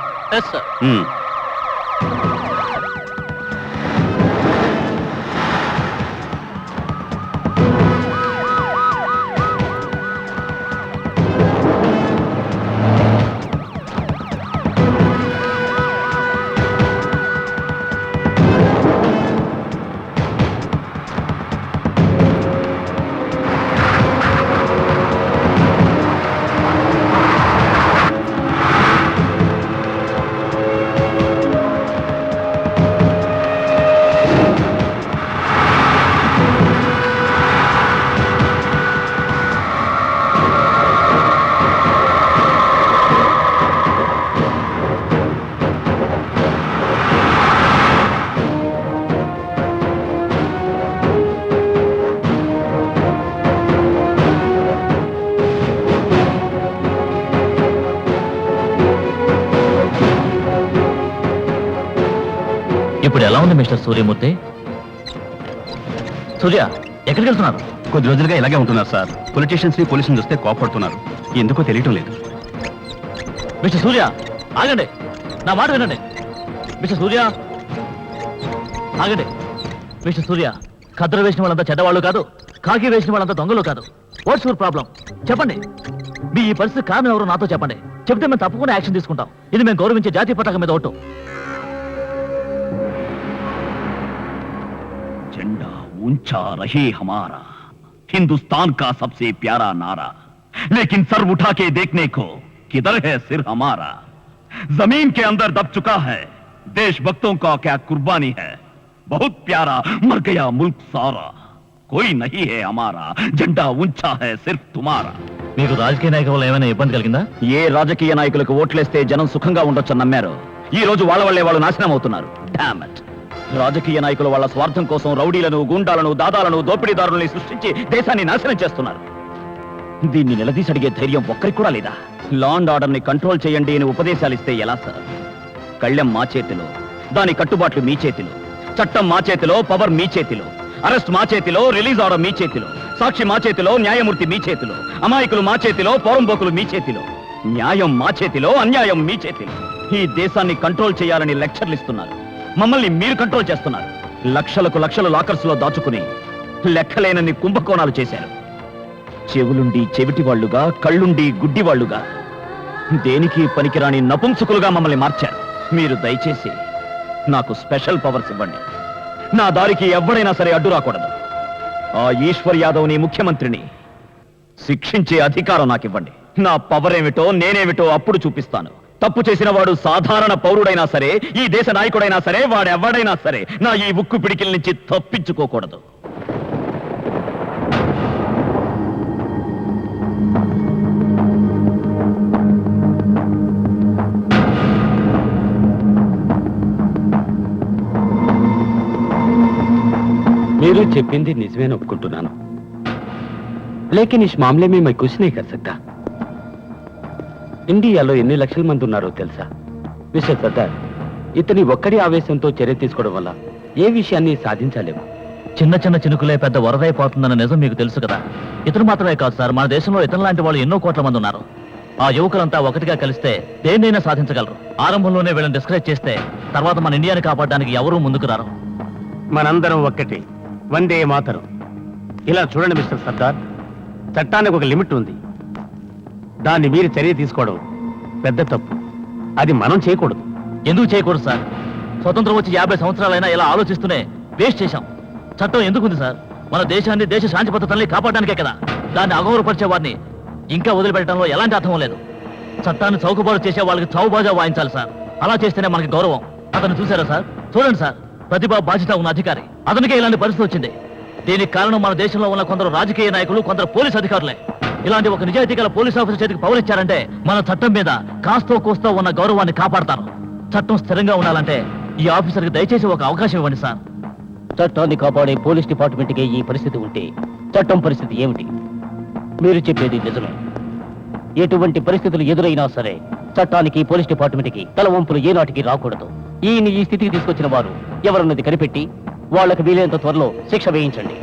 ఇప్పుడు ఎలా ఉంది మిస్టర్ సూర్యమూర్తి? సూర్య, ఎక్కడికి వెళ్తున్నారు? కొద్ది రోజులుగా ఇలాగే ఉంటున్నారు సార్. పొలిటీషియన్స్ ని పోలీసులు చూస్తే కోపడుతున్నారు. ఎందుకో తెలియటం లేదు. మిస్టర్ సూర్య, ఆగండి, నా మాట వినండి. మిస్టర్ సూర్య, ఆగండి. మిస్టర్ సూర్య, ఖద్దరు వేసిన వాళ్ళంతా చెడ్డవాళ్ళు కాదు, కాకి వేసిన వాళ్ళంతా దొంగలు కాదు. What's your problem? చెప్పండి. మీ ఈ పరిస్థితి కారణం ఎవరో నాతో చెప్పండి. చెప్తే మేము తప్పకుండా యాక్షన్ తీసుకుంటాం. ఇది మేము గౌరవించే జాతీయ పతాకం మీద ఒట్టు. झंडा ऊंचा रहे हमारा, हिंदुस्तान का सबसे प्यारा नारा, लेकिन सर उठा के देखने को किधर है सिर हमारा? जमीन के अंदर दब चुका है देशभक्तों का क्या कुर्बानी है, बहुत प्यारा मर गया मुल्क सारा, कोई नहीं है हमारा, झंडा ऊंचा है सिर्फ तुम्हारा. మీకు రాజకీయ నాయకుల వల్ల ఏమైనా ఇబ్బంది కలిగిందా? ఏ రాజకీయ నాయకులకు ఓట్లేస్తే జనం సుఖంగా ఉండొచ్చని నమ్మారు, ఈ రోజు వాళ్ళ వల్లే వాళ్ళు నాశనం అవుతున్నారు. Damn it. రాజకీయ నాయకులు వాళ్ళ స్వార్థం కోసం రౌడీలను, గూండాలను, దాదాలను, దోపిడీదారులను సృష్టించి దేశాన్ని నాశనం చేస్తున్నారు. దీన్ని నిలదీసి అడిగే ధైర్యం ఒక్కరికి కూడా లేదా? లా అండ్ ఆర్డర్ ని కంట్రోల్ చేయండి అని ఉపదేశాలు ఇస్తే ఎలా సార్? కళ్ళెం మా చేతిలో, దాని కట్టుబాట్లు మీ చేతిలో, చట్టం మా చేతిలో, పవర్ మీ చేతిలో, అరెస్ట్ మా చేతిలో, రిలీజ్ ఆర్డర్ మీ చేతిలో, సాక్షి మా చేతిలో, న్యాయమూర్తి మీ చేతిలో, అమాయకులు మా చేతిలో, పోరంబోకులు మీ చేతిలో, న్యాయం మా చేతిలో, అన్యాయం మీ చేతిలో. ఈ దేశాన్ని కంట్రోల్ చేయాలని లెక్చర్లు ఇస్తున్నారు, మమ్మల్ని మీరు కంట్రోల్ చేస్తున్నారు. లక్షలకు లక్షలు లాకర్స్ లో దాచుకుని లెక్కలేనన్ని కుంభకోణాలు చేశారు. చెవులుండి చెవిటివాళ్లుగా, కళ్ళుండి గుడ్డివాళ్లుగా, దేనికి పనికిరాని నపుంసకులుగా మమ్మల్ని మార్చారు. మీరు దయచేసి నాకు స్పెషల్ పవర్స్ ఇవ్వండి. నా దారికి ఎవరైనా సరే అడ్డు రాకూడదు. ఆ ఈశ్వర్ యాదవ్ని, ముఖ్యమంత్రిని శిక్షించే అధికారం నాకు ఇవ్వండి. నా పవర్ ఏమిటో, నేనేమిటో అప్పుడు చూపిస్తాను. తప్పు చేసిన వాడు సాధారణ పౌరుడైనా సరే, ఈ దేశ నాయకుడైనా సరే, వాడెవడైనా సరే నా ఈ ఉక్కు పిడికిల నుంచి తప్పించుకోకూడదు. మీరు చెప్పింది నిజమేని ఒప్పుకుంటున్నాను, లేకిన్ ఇస్ మామలే మే మై కుచ్ నహీ కర్ సక్తా. ఇండియాలో ఎన్ని లక్షల మంది ఉన్నారో తెలుసా? మిస్టర్ సర్దార్, ఇతని ఒక్కడి ఆవేశంతో చర్య తీసుకోవడం వల్ల ఏ విషయాన్ని సాధించలేము. చిన్న చిన్న చినుకులే పెద్ద వరదైపోతుందన్న నిజం మీకు తెలుసు కదా. ఇతను మాత్రమే కాదు సార్, మన దేశంలో ఇతను లాంటి వాళ్ళు ఎన్నో కోట్ల మంది ఉన్నారు. ఆ యువకులంతా ఒకటిగా కలిస్తే దేన్నైనా సాధించగలరు. ఆరంభంలోనే వీళ్ళని డిస్కరేజ్ చేస్తే తర్వాత మన ఇండియాని కాపాడడానికి ఎవరూ ముందుకు రారు. మనందరం ఒక్కటి, వందే మాతరం. ఇలా చూడండి మిస్టర్ సర్దార్, చట్టానికి ఒక లిమిట్ ఉంది. దాన్ని మీరు చర్య తీసుకోవడం పెద్ద తప్పు. అది మనం చేయకూడదు. ఎందుకు చేయకూడదు సార్? స్వతంత్రం వచ్చి 50 సంవత్సరాలైనా ఇలా ఆలోచిస్తూనే వేస్ట్ చేశాం. చట్టం ఎందుకుంది సార్? మన దేశాన్ని, దేశ శాంతి భద్రతల్ని కాపాడడానికే కదా. దాన్ని అగౌరవపరిచే వారిని ఇంకా వదిలిపెట్టడంలో ఎలాంటి అర్థం లేదు. చట్టాన్ని చౌకబారు చేసే వాళ్ళకి చౌబాజా వాయించాలి సార్. అలా చేస్తేనే మనకి గౌరవం. అతను చూసారా సార్? చూడండి సార్, ప్రతిభ, బాధ్యత ఉన్న అధికారి, అతనికే ఇలాంటి పరిస్థితి వచ్చింది. దీనికి కారణం మన దేశంలో ఉన్న కొందరు రాజకీయ నాయకులు, కొందరు పోలీసు అధికారులే. ఇలాంటి ఒక నిజాయితీ గల పోలీస్ ఆఫీసర్ చేతికి పవర్ ఇచ్చారంటే మన చట్టం మీద కాస్తో కోస్తో ఉన్న గౌరవాన్ని కాపాడతారు. చట్టం స్థిరంగా ఉండాలంటే ఈ ఆఫీసర్కి దయచేసి ఒక అవకాశం ఇవ్వండి సార్. చట్టాన్ని కాపాడే పోలీస్ డిపార్ట్మెంట్కి ఈ పరిస్థితి ఉంటే చట్టం పరిస్థితి ఏమిటి? మీరు చెప్పేది నిజమే. ఎటువంటి పరిస్థితులు ఎదురైనా సరే చట్టానికి, పోలీస్ డిపార్ట్మెంట్కి తలవంపులు ఏనాటికి రాకూడదు. ఈయన ఈ స్థితికి తీసుకొచ్చిన వారు ఎవరన్నది కనిపెట్టి వాళ్ళకి వీలైనంత త్వరలో శిక్ష వేయించండి.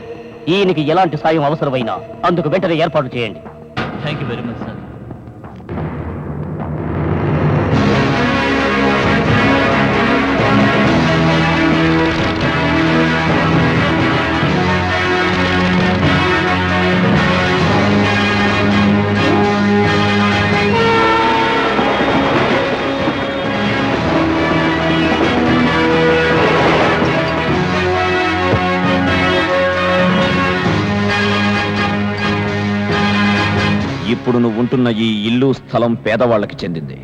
ఈయనకి ఎలాంటి సాయం అవసరమైనా అందుకు వెంటనే ఏర్పాటు చేయండి. Thank you very much sir. ఇప్పుడు నువ్వు ఉంటున్న ఈ ఇల్లు, స్థలం పేదవాళ్లకి చెందింది.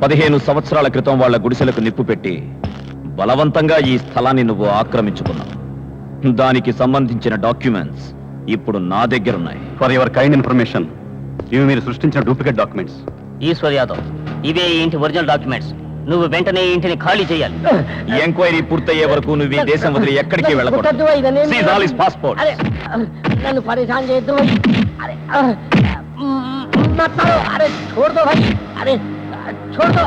15 సంవత్సరాల క్రితం వాళ్ళ గుడిసెలకు నిప్పు పెట్టి బలవంతంగా ఈ స్థలాన్ని నువ్వు ఆక్రమించుకున్నావు. దానికి సంబంధించిన డాక్యుమెంట్స్ ఇప్పుడు నా దగ్గరున్నాయి. ఫర్ యువర్ కైండ్ ఇన్ఫర్మేషన్, ఇవి మీరు సృష్టించిన డూప్లికేట్ డాక్యుమెంట్స్. ఈశ్వర్ యాదవ్, ఇవే ఈ ఇంటి ఒరిజినల్ డాక్యుమెంట్స్. నువ్వు వెంటనే ఈ ఇంటిని ఖాళీ చేయాలి. ఎంక్వైరీ పూర్తయ్యే వరకు నువ్వు ఈ దేశం వదిలి ఎక్కడికి వెళ్ళకూడదు. Seize all his passports. నన్ను పరేషాన్ చేయొద్దు. అరే मत मारो. अरे छोड़ दो भाई. अरे छोड़ दो.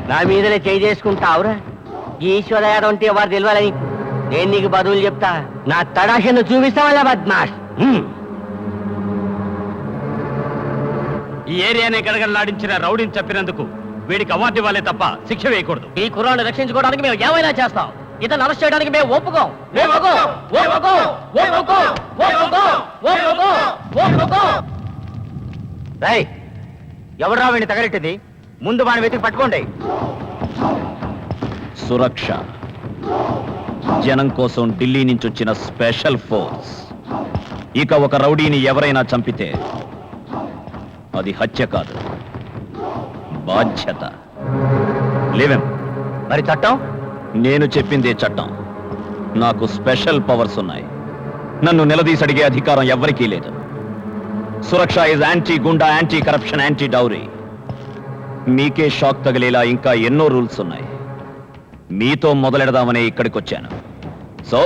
నా మీదనే చేయి చేసుకుంటావురా ఈశ్వర యాదవ్ అంటే వారు తెలియాలని నేను నీకు బదులు చెప్తా నా తడాషను చూపిస్తావా బద్మాష్ ఈ ఏరియానే గడగడలాడించిన రౌడీని చెప్పినందుకు వీడికి అవార్డు ఇవ్వాలే తప్ప శిక్ష వేయకూడదు. ఈ కుర్రాన్ని రక్షించుకోవడానికి మేము ఏమైనా చేస్తాం ఇతను అరెస్ట్ చేయడానికి మేము ఒప్పుకోం ఎవరు రావండి తగలెట్టింది ముందు వాడిని వెతికి పట్టుకోండి. సురక్ష జనం కోసం ఢిల్లీ నుంచి వచ్చిన స్పెషల్ ఫోర్స్. ఇక ఒక రౌడీని ఎవరైనా చంపితే అది హత్య కాదు, బాధ్యత. లేవేం మరి చట్టం? నేను చెప్పిందే చట్టం. నాకు స్పెషల్ పవర్స్ ఉన్నాయి. నన్ను నిలదీసి అడిగే అధికారం ఎవ్వరికీ లేదు. Suraksha is anti goonda, anti corruption, anti dowry. మీకే షాక్ తగిలేలా ఇంకా ఎన్నో రూల్స్ ఉన్నాయి. మీతో మొదలెడదామనే ఇక్కడికి వచ్చాను. So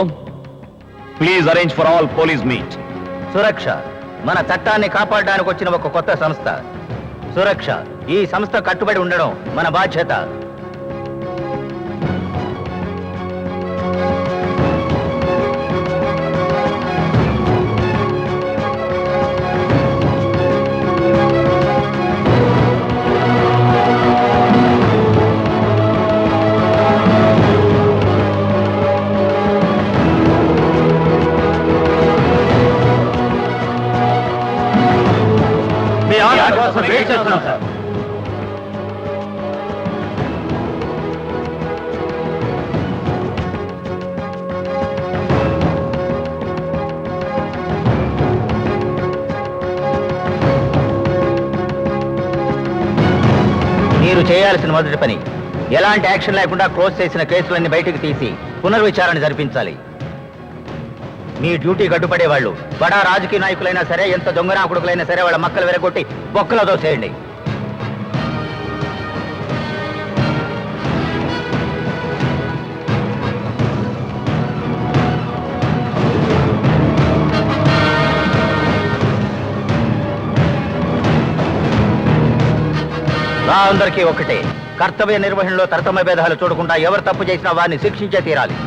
please arrange for all police meet. Suraksha మన చట్టాన్ని కాపాడడానికి వచ్చిన ఒక కొత్త సంస్థ. సురక్ష ఈ సంస్థ కట్టుబడి ఉండడం మన బాధ్యత. మీరు చేయాల్సిన మొదటి పని ఎలాంటి యాక్షన్ లేకుండా క్లోజ్ చేసిన కేసులన్నీ బయటకు తీసి పునర్విచారణ జరిపించాలి. మీ డ్యూటీ గడ్డుపడే వాళ్ళు బడా రాజకీయ నాయకులైనా సరే, ఎంత దొంగనా కొడుకులైనా సరే, వాళ్ళ మక్కలు వెరగొట్టి బొక్కలతో చేయండి. అందరికీ ఒకటే, కర్తవ్య నిర్వహణలో తరతమ భేదాలు చూడకుండా ఎవరు తప్పు చేసినా వారిని శిక్షించే తీరాలి.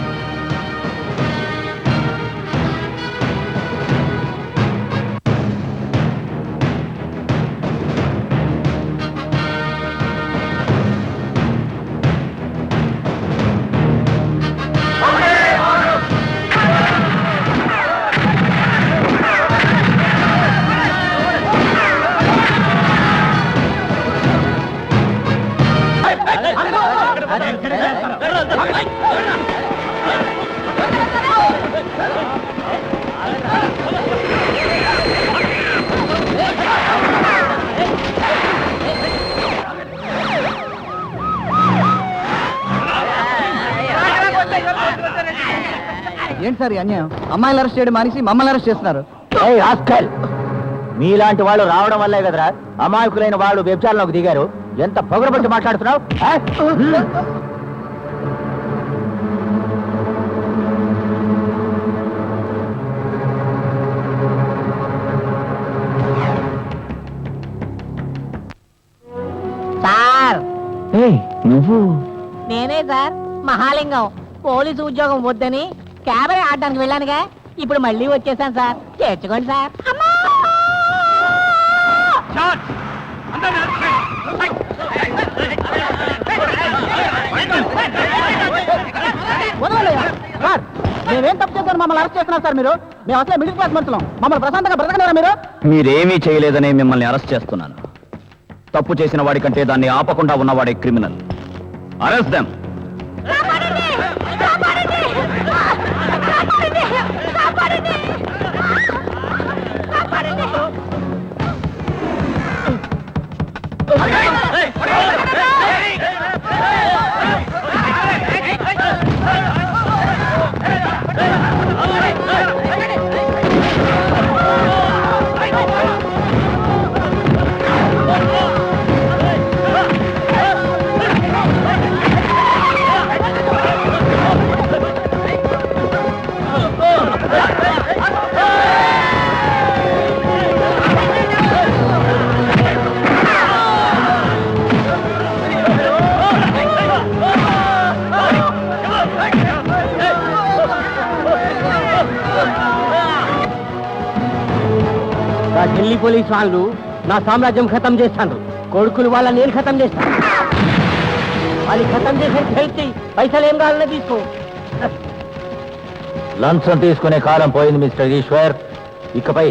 ఏంటి సార్ ఈ అన్యాయం? అమ్మాయిలు అరెస్ట్ చేయడం మానేసి మమ్మల్ని అరెస్ట్ చేస్తున్నారు. మీలాంటి వాళ్ళు రావడం వల్లే కదరా అమాయకులైన వాళ్ళు వ్యభిచారంలోకి దిగారు. ఎంత పొగరబట్టి మాట్లాడుతున్నావు? సార్ నువ్వు? నేనే సార్ మహాలింగం. పోలీసు ఉద్యోగం వద్దని క్యాబరే ఆడడానికి వెళ్ళానుగా, ఇప్పుడు మళ్ళీ వచ్చేసాను సార్. చేర్చుకోండి సార్. సార్ మేమేం తప్పు చేశారు మమ్మల్ని అరెస్ట్ చేస్తున్నారు సార్? మీరు మేము అసలే మిడిల్ క్లాస్ మనుషులం, మమ్మల్ని ప్రశాంతంగా బ్రతకలేరా మీరు? మీరేమీ చేయలేదనే మిమ్మల్ని అరెస్ట్ చేస్తున్నాను. తప్పు చేసిన వాడికంటే దాన్ని ఆపకుండా ఉన్నవాడే criminal. Arrest them. Delhi police వాళ్ళు నా సామ్రాజ్యం ఖతం చేస్తాను. కొడుకులు వాళ్ళ నేను ఖతం చేస్తాను. వాళ్ళు ఖతం చేసేది హెల్ప్ చెయ్యి. పైసలు ఏం కావాలన్నా తీసుకో. లంచం తీసుకునే కాలం పోయింది మిస్టర్ ఈశ్వర్. ఇకపై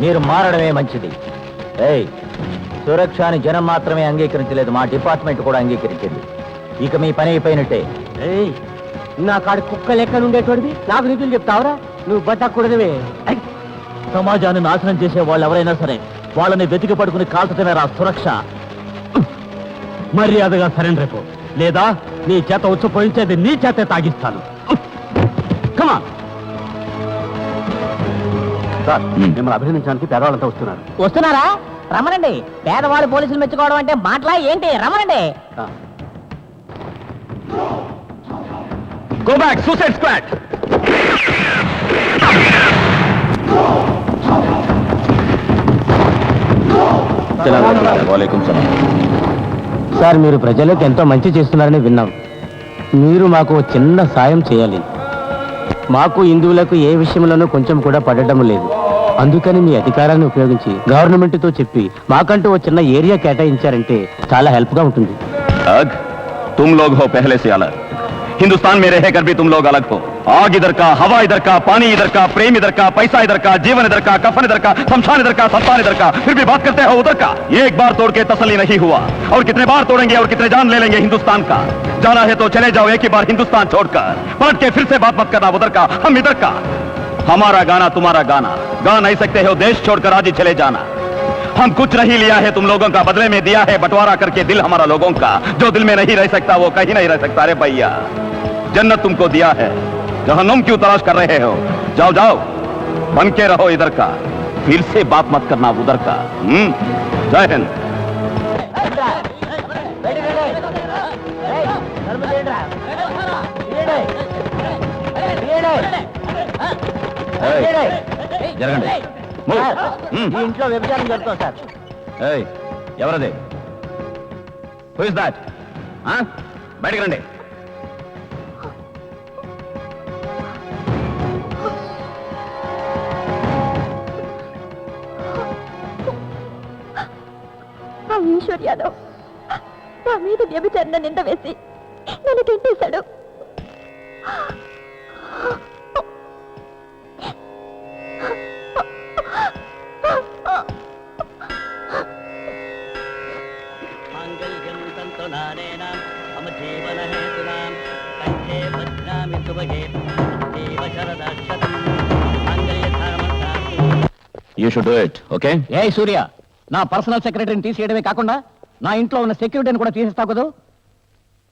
మీరు మారడమే మంచిది. ఏయ్, సురక్షని జనం మాత్రమే అంగీకరించలేదు, మా డిపార్ట్మెంట్ కూడా అంగీకరించింది. ఇక మీ పని అయిపోయినట్టే. ఏయ్, నా కాడు కుక్క లెక్క ఉండేటోడివి నాకు నీతులు చెప్తావురా? నువ్వు బట్టకూడదువే. సమాజాన్ని నాశనం చేసే వాళ్ళు ఎవరైనా సరే వాళ్ళని వెతికి పడుకుని కాల్చటమే రా సురక్ష. మర్యాదగా సరెండర్ అయిపో, లేదా నీ చేత ఉచ్చపోయించేది నీ చేతే తాగిస్తాను. కమా సార్, మిమ్మల్ని అభినందించడానికి పేదవాళ్ళంతా వస్తున్నారు. వస్తున్నారా? రమ్మనండి. పేదవాళ్ళు పోలీసులు మెచ్చుకోవడం అంటే మాటలా ఏంటి? రమ్మనండి. Go back, suicide squad. Sir, మీరు ప్రజలకు ఎంతో మంచి చేస్తున్నారని విన్నాం. మీరు మాకు చిన్న సాయం చేయాలి. మాకు హిందువులకు ఏ విషయంలోనూ కొంచెం కూడా పడటం లేదు. అందుకని మీ అధికారాన్ని ఉపయోగించి గవర్నమెంట్తో చెప్పి మాకంటూ ఒక చిన్న ఏరియా కేటాయించారంటే చాలా హెల్ప్గా ఉంటుంది. तुम लोग हो पहले से अलग, हिंदुस्तान में रहकर भी तुम लोग अलग हो. आग इधर का, हवा इधर का, पानी इधर का, प्रेम इधर का, पैसा इधर का, जीवन इधर का, कफन इधर का, शमशान इधर का, संतान इधर का, फिर भी बात करते हो उधर का. एक बार तोड़ के तसल्ली नहीं हुआ, और कितने बार तोड़ेंगे और कितने जान ले लेंगे हिंदुस्तान का. जाना है तो चले जाओ एक ही बार हिंदुस्तान छोड़कर. पलट के फिर से बात मत करना उधर का, हम इधर का. हमारा गाना तुम्हारा गाना, गा नहीं सकते हो, देश छोड़कर आज ही चले जाना. हम कुछ नहीं लिया है तुम लोगों का, बदले में दिया है बंटवारा करके दिल हमारा लोगों का. जो दिल में नहीं रह सकता वो कहीं नहीं रह सकता. अरे भैया, जन्नत तुमको दिया है, जहन्नुम क्यों तलाश कर रहे हो? जाओ जाओ, बन के रहो इधर का, फिर से बात मत करना उधर का. जय हिंद. జరగండి. ఈ ఇంట్లో వ్యభిచారం జరుగుతుంది సార్. ఎవరది? Who is that? బయటకు రండి. ఈశ్వర్ యాదవ్ నా మీద వ్యభిచారణ నింద వేసి నన్ను తింటేశాడు. You should do it, okay? ఏ సూర్య, నా పర్సనల్ సెక్రటరీని తీసేయడమే కాకుండా నా ఇంట్లో ఉన్న సెక్యూరిటీని కూడా తీసేస్తావు కదా?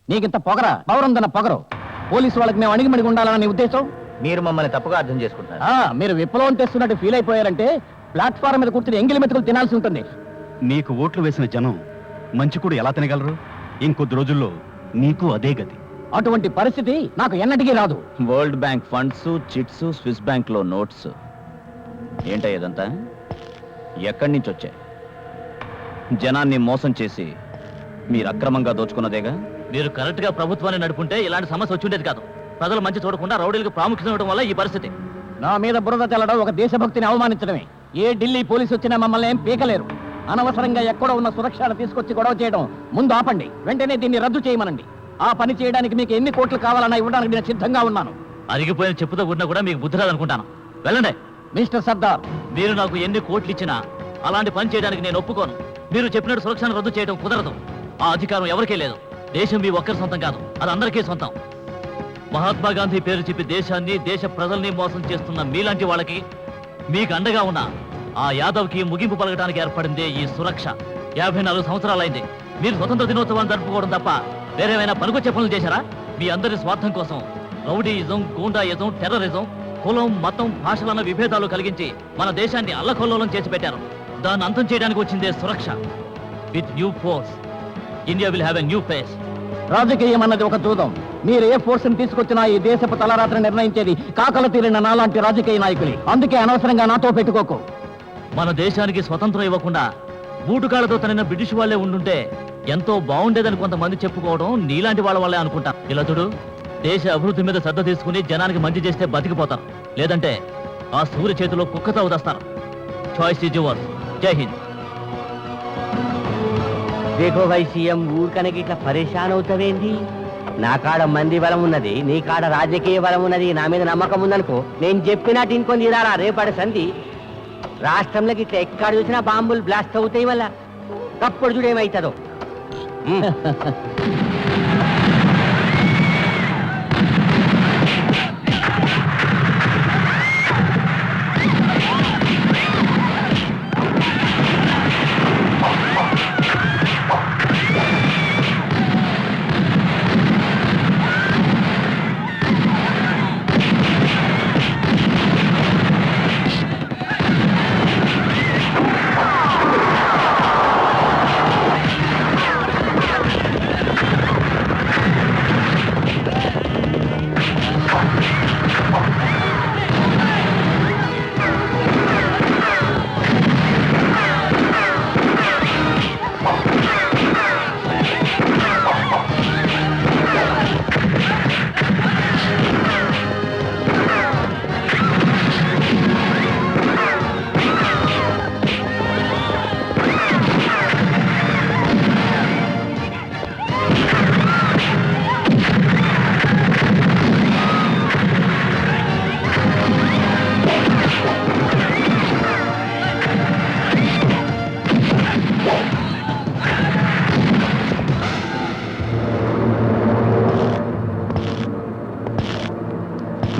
నీకింత పొగరా? పౌరందన్న పొగరు. పోలీసు వాళ్ళకి మేము అణిగిమణిగి ఉండాలన్న నీ ఉద్దేశం? మీరు మమ్మల్ని తప్పుగా అర్థం చేసుకుంటున్నారు. మీరు విప్లవం తెస్తున్నట్టు ఫీల్ అయిపోయారంటే ప్లాట్ఫారం మీద కూర్చుని ఎంగిలి మెతుకులు తినాల్సి ఉంటుంది. నీకు ఓట్లు వేసిన జనం మంచికూడు ఎలా తినగలరు? ఇంకొద్ది రోజుల్లో నీకు అదే గతి. అటువంటి పరిస్థితి నాకు ఎన్నటికీ రాదు. World bank funds, chits, Swiss bank లో నోట్స్ ఏంటో ఇదంతా? ఎక్కడి నుంచి వచ్చాయి? జనాన్ని మోసం చేసి మీరు అక్రమంగా దోచుకున్నదేగా. మీరు కరెక్ట్ గా ప్రభుత్వాన్ని నడుపుంటే ఇలాంటి సమస్య వచ్చి ఉండేది కాదు. ప్రజలు మంచి చూడకుండా రౌడీలకు ప్రాముఖ్యత ఇవ్వడం వల్ల ఈ పరిస్థితి. నా మీద బురద చల్లడం ఒక దేశభక్తిని అవమానించడమే. ఏ ఢిల్లీ పోలీసు వచ్చినా మమ్మల్ని ఏం పీకలేరు. అనవసరంగా ఎక్కడో ఉన్న సురక్షను తీసుకొచ్చి గొడవ చేయడం ముందు ఆపండి. వెంటనే దీన్ని రద్దు చేయమనండి. ఆ పని చేయడానికి మీకు ఎన్ని కోట్లు కావాలన్నా ఇవ్వడానికి నేను సిద్ధంగా ఉన్నాను. అరిగిపోయిన చెప్పుతో ఉన్నా కూడా మీకు బుద్ధి రాదనుకుంటాను. వెళ్ళండి. మిస్టర్ సర్దార్, మీరు నాకు ఎన్ని కోట్లు ఇచ్చినా అలాంటి పని చేయడానికి నేను ఒప్పుకోను. మీరు చెప్పినట్టు సురక్షను రద్దు చేయడం కుదరదు. ఆ అధికారం ఎవరికీ లేదు. దేశం మీ ఒక్కరి సొంతం కాదు, అది అందరికీ సొంతం. మహాత్మా గాంధీ పేరు చెప్పి దేశాన్ని, దేశ ప్రజల్ని మోసం చేస్తున్న మీలాంటి వాళ్ళకి, మీకు అండగా ఉన్న ఆ యాదవ్కి ముగింపు పలకడానికి ఏర్పడిందే ఈ సురక్ష. 54 సంవత్సరాలైంది. మీరు స్వతంత్ర దినోత్సవాన్ని జరుపుకోవడం తప్ప వేరేమైనా పనికొచ్చే పనులు చేశారా? మీ అందరి స్వార్థం కోసం రౌడీయిజం, గూండాయిజం, టెర్రరిజం, కులం, మతం, భాషలన్న విభేదాలు కలిగించి మన దేశాన్ని అల్లకల్లోలం చేసి పెట్టారు. దాన్ని అంతం చేయడానికి వచ్చిందే Suraksha. With new force India will have a new face. రాజకీయం అన్నది ఒక జూదం. మీరు ఏ ఫోర్స్ని తీసుకొచ్చినా ఈ దేశపు తలరాత్రి నిర్ణయించేది కాకలు తీరిన నాలాంటి రాజకీయ నాయకులే. అందుకే అనవసరంగా నాతో పెట్టుకోకు. మన దేశానికి స్వతంత్రం ఇవ్వకుండా బూటుకాళ్లతో తనిన బ్రిటిష్ వాళ్లే ఉండుంటే ఎంతో బాగుండేదని కొంతమంది చెప్పుకోవడం నీలాంటి వాళ్ళ వల్లే అనుకుంటా. ఇలా చూడు, దేశ అభివృద్ధి మీద శ్రద్ధ తీసుకుని జనానికి మంచి చేస్తే బతికిపోతారు. లేదంటే ఆ సూర్య చేతిలో కుక్కతో వదిలేస్తారు. Choice is yours. జై హింద్. దేఖో భాయ్ సీఎం ఊరికనకి ఇట్లా పరేషాన్ అవుతావేంది? నా కాడ మంది బలం ఉన్నది, నీ కాడ రాజకీయ బలం ఉన్నది, నా మీద నమ్మకం ఉందనుకో, నేను చెప్పినట్టు ఇంకొని తీరాలా రేపటి సంధి. రాష్ట్రంలోకి ఇట్లా ఎక్కడ చూసినా బాంబులు బ్లాస్ట్ అవుతాయి వల్ల తప్పుడు చూడేమవుతుందో.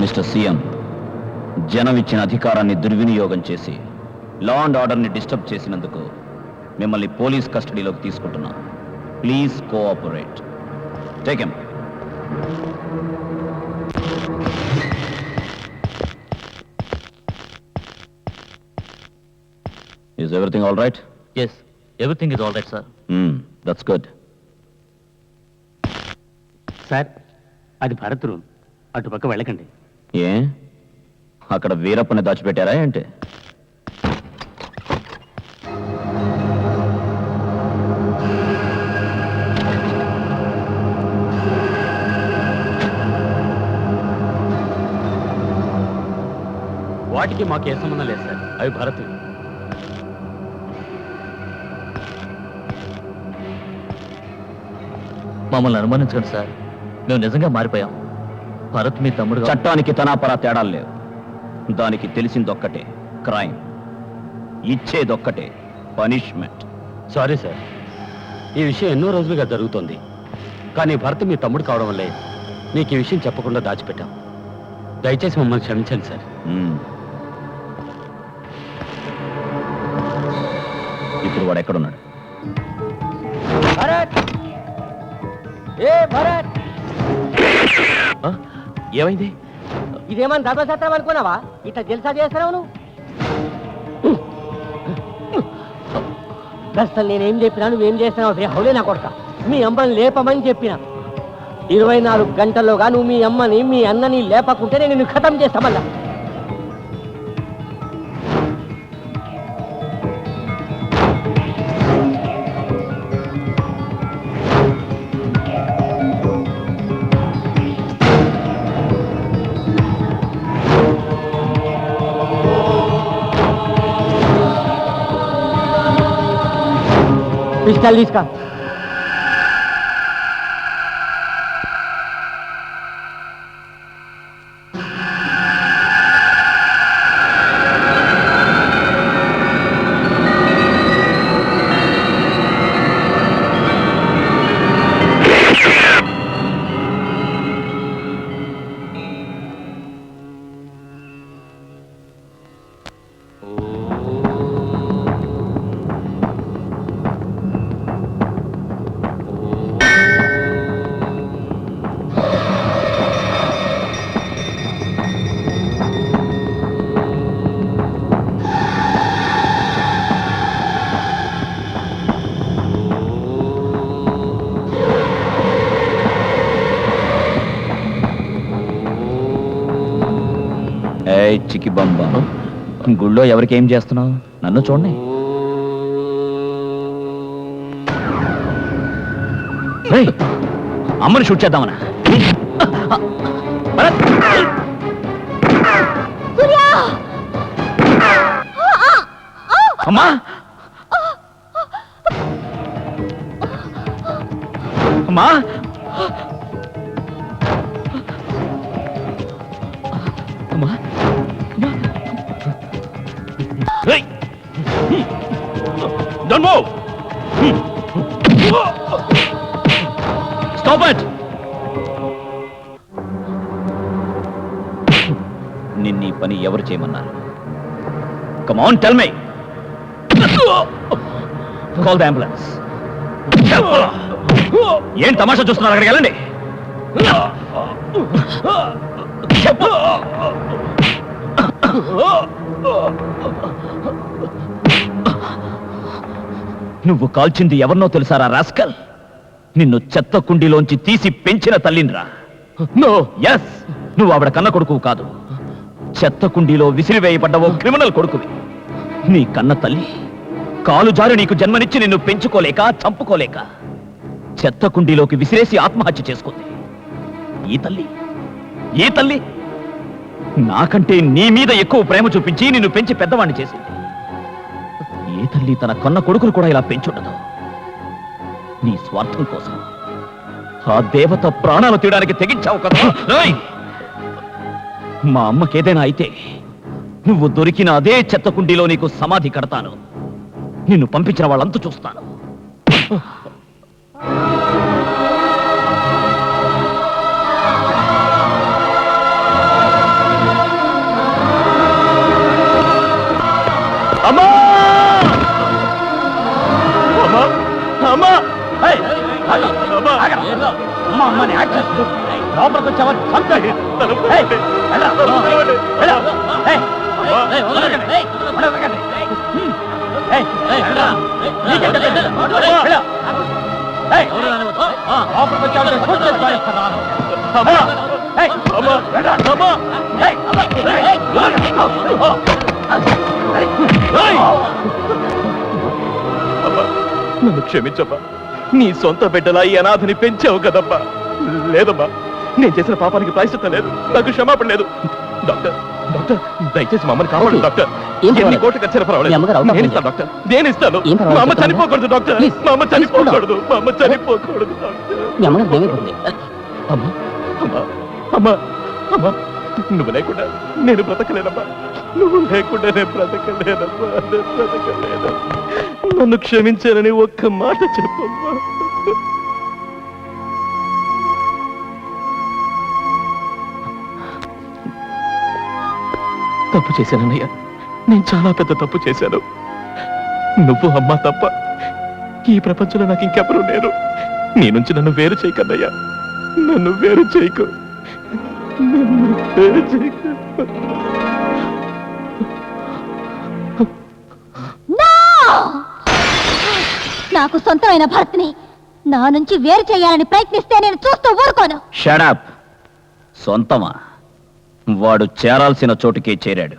మిస్టర్ సీఎం, జనం ఇచ్చిన అధికారాన్ని దుర్వినియోగం చేసి లా అండ్ ఆర్డర్ని డిస్టర్బ్ చేసినందుకు మిమ్మల్ని పోలీస్ కస్టడీలోకి తీసుకుంటున్నాం. Please cooperate. Take him. Is everything all right? Yes, everything is all right, sir. That's good. Sir, అది భరత్ రూమ్, అటుపక్క వెళ్ళకండి. ఏ అక్కడ వీరప్పని దాచిపెట్టారా ఏంటి? వాటికి మాకు ఏ సంబంధం లేదు సార్, అవి భరత్. మమ్మల్ని అనుమానించండి సార్, మేము నిజంగా మారిపోయాం. భరత్ మీ తమ్ముడు. చట్టానికి తనాపరా తేడాలు లేవు. దానికి తెలిసిందొక్కటే, క్రైమ్. ఇచ్చేదొక్కటే, పనిష్మెంట్. సారీ సార్, ఈ విషయం ఎన్నో రోజులుగా జరుగుతోంది. కానీ భరత్ మీ తమ్ముడు కావడం వల్లే నీకు ఈ విషయం చెప్పకుండా దాచిపెట్టాం. దయచేసి మమ్మల్ని క్షమించండి సార్. ఇప్పుడు వాడు ఎక్కడున్నాడు? భరత్! ఏ భరత్! ఏమైంది? ఇదేమన్నా ధర్మసత్రం అనుకున్నావా? ఇట్లా జల్సా చేస్తున్నావు నువ్వు? అసలు నేనేం చెప్పినా నువ్వేం చేస్తున్నావు? హౌలే నా కొడక, మీ అమ్మని లేపమని చెప్పిన 24 గంటల్లోగా నువ్వు మీ అమ్మని మీ అన్నని లేపకుంటే నేను నిన్ను ఖతం చేస్తా మళ్ళా. పిస్టల్ తీసుకా. చికి బంబ, గుళ్ళో ఎవరికి ఏం చేస్తున్నావు? నన్ను చూడండి. అమ్మని షూట్ చేద్దామనా? అమ్మా అమ్మా అమ్మా డోంట్ మూవ్ స్టాప్ ఇట్ నిన్నీ పని ఎవరు చేయమన్నారు come on tell me call the ambulance ఏం తమాషా చూస్తున్నారు అక్కడికి వెళ్ళండి నువ్వు కాల్చింది ఎవరినో తెలుసారా రాస్కల్ నిన్ను చెత్త కుండీలోంచి తీసి పెంచిన తల్లినిరా నో ఎస్ నువ్వు ఆవిడ కన్న కొడుకు కాదు చెత్త కుండీలో విసిరివేయబడ్డ ఓ క్రిమినల్ కొడుకువి నీ కన్న తల్లి కాలు జారి నీకు జన్మనిచ్చి నిన్ను పెంచుకోలేక చంపుకోలేక చెత్త కుండీలోకి విసిరేసి ఆత్మహత్య చేసుకుంది ఈ తల్లి నాకంటే నీ మీద ఎక్కువ ప్రేమ చూపించి నిన్ను పెంచి పెద్దవాణ్ణి చేసింది ఏ తల్లి తన కన్న కొడుకును కూడా ఇలా పెంచుండదు నీ స్వార్థం కోసం ఆ దేవత ప్రాణాలు తీయడానికి తెగించావు కదా రేయ్! మా అమ్మకేదైనా అయితే నువ్వు దొరికిన అదే చెత్త కుండీలో నీకు సమాధి కడతాను నిన్ను పంపించిన వాళ్ళంతా చూస్తాను అమ్మా అమ్మా అమ్మా అమ్మా అమ్మని యాక్సెస్ లోపలికి వచ్చావా చంపేది నన్ను క్షమించమ్మా నీ సొంత బిడ్డలా ఈ అనాథని పెంచావు కదమ్మా లేదమ్మా నేను చేసిన పాపానికి ప్రాయశ్చిత్తం లేదు నాకు క్షమాపణ లేదు డాక్టర్ డాక్టర్ దయచేసి మమ్మల్ని కాపాడు డాక్టర్ ఎన్ని కోట్లు ఖర్చు పర్వాలేదు నేను ఇస్తాను డాక్టర్ నేను ఇస్తాను మా అమ్మ చనిపోకూడదు డాక్టర్ మా అమ్మ చనిపోకూడదు మా అమ్మ చనిపోకూడదు డాక్టర్ అమ్మా అమ్మా అమ్మా అమ్మా నువ్వు లేకుండా నేను బ్రతకలేనమ్మా నువ్వు లేకుండా నేను బ్రతకలేనమ్మా నేను బ్రతకలేను నన్ను క్షమించాలని ఒక్క మాట చెప్పమ్మా తప్పు చేశానన్నయ్య నేను చాలా పెద్ద తప్పు చేశాను నువ్వు అమ్మ తప్ప ఈ ప్రపంచంలో నాకు ఇంకెవరూ లేరు నీ నుంచి నన్ను వేరు చేయకన్నయ్యా నన్ను వేరు చేయకు నాకు సొంతమైన భర్తని నా నుంచి వేరు చేయాలని ప్రయత్నిస్తే నేను చూస్తూ ఊరుకోను షట్ అప్ సొంతమా వాడు చేరాల్సిన చోటుకే చేరాడు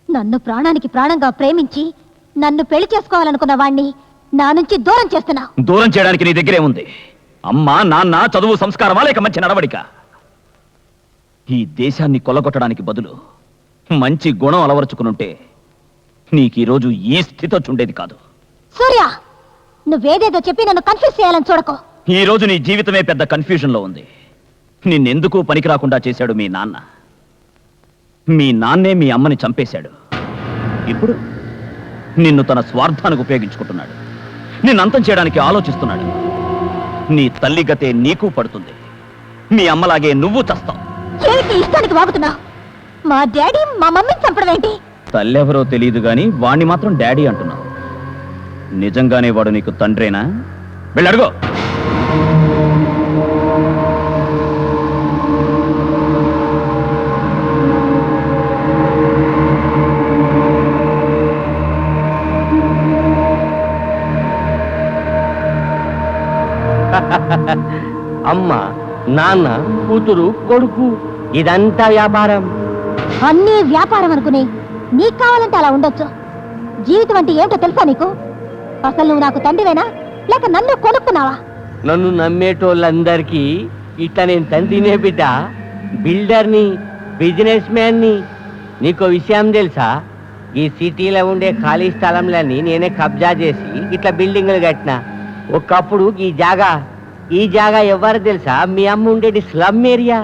నన్ను ప్రాణానికి ప్రాణంగా ప్రేమించి నన్ను పెళ్లి చేసుకోవాలనుకున్న వాణ్ణి నా నుంచి దూరం చేస్తున్నా దూరం చేయడానికి నీ దగ్గరే ఉంది అమ్మా నాన్న చదువు సంస్కారమా లేక మంచి నడవడిక ఈ దేశాన్ని కొల్లగొట్టడానికి బదులు మంచి గుణం అలవరుచుకునుంటే నీకు ఈరోజు ఈ స్థితి వచ్చుండేది కాదు సూర్య నువ్వేదేదో చెప్పి నన్ను కన్ఫ్యూజ్ చేయాలని చూడకో ఈ రోజు నీ జీవితమే పెద్ద కన్ఫ్యూజన్ లో ఉంది నిన్నెందుకు పనికి రాకుండా చేశాడు మీ నాన్న మీ నాన్నే మీ అమ్మని చంపేశాడు ఇప్పుడు నిన్ను తన స్వార్థానికి ఉపయోగించుకుంటున్నాడు నిన్ను అంతం చేయడానికి ఆలోచిస్తున్నాడు నీ తల్లి గతే నీకు పడుతుంది మీ అమ్మలాగే నువ్వు చస్తావు ఏమిటి ఇష్టానికి వాగుతున్నా మా డాడీ మా మమ్మీని చంపడం ఏంటి తల్లెవరో తెలియదు గాని వాణ్ణి మాత్రం డాడీ అంటున్నావు నిజంగానే వాడు నీకు తండ్రేనా వెళ్ళడుగో అమ్మ నాన్న కూతురు కొడుకు ఇదంతా వ్యాపారం అన్నీ వ్యాపారం అనుకుని నీకు కావాలంటే అలా ఉండొచ్చు జీవితం అంటే ఏంటో తెలుసా నీకు అసలు నువ్వు నాకు తండ్రివేనా లేక నన్ను కొనుక్కున్నావా నన్ను నమ్మేటోళ్ళందరికీ ఇట్లా నేను తండ్రినే బిడ్డ బిల్డర్ని బిజినెస్ మ్యాన్ని నీకో విషయం తెలుసా ఈ సిటీలో ఉండే ఖాళీ స్థలంలన్నీ నేనే కబ్జా చేసి ఇట్లా బిల్డింగులు కట్టినా ఒకప్పుడు ఈ జాగా ఈ జాగా ఎవరు తెలుసా? మీ అమ్మ ఉండేది స్లమ్ ఏరియా.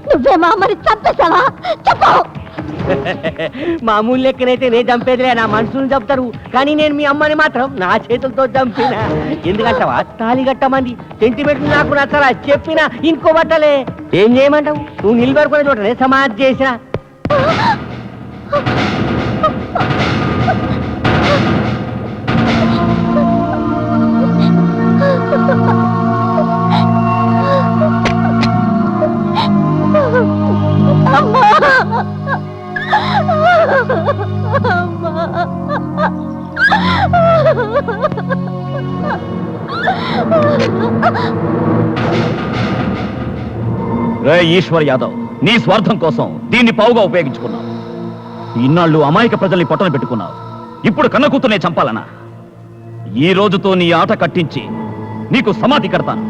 నువ్వే మా అమ్మని చంపేశావా? చెప్పు. మామూలు లెక్కనైతే నేను చంపేదిలే, నా మనుషులను చంపుతారు, కానీ నేను మీ అమ్మని మాత్రం నా చేతులతో చంపిన. ఎందుకంటావా? తాళి కట్టమంది సెంటిమెంట్ నాకు నచ్చలా, చెప్పినా ఇంకో బట్టలే. ఏం చేయమంటావు? నువ్వు నిలబడుకునే చోటనే సమాధి చేసిన. రే ఈశ్వర్ యాదవ్, నీ స్వార్థం కోసం దీన్ని పావుగా ఉపయోగించుకున్నావు. ఇన్నాళ్ళు అమాయక ప్రజల్ని పొట్టన పెట్టుకున్నావు. ఇప్పుడు కన్న కూతుర్నే చంపాలనా? ఈ రోజుతో నీ ఆట కట్టించి నీకు సమాధి కడతాను.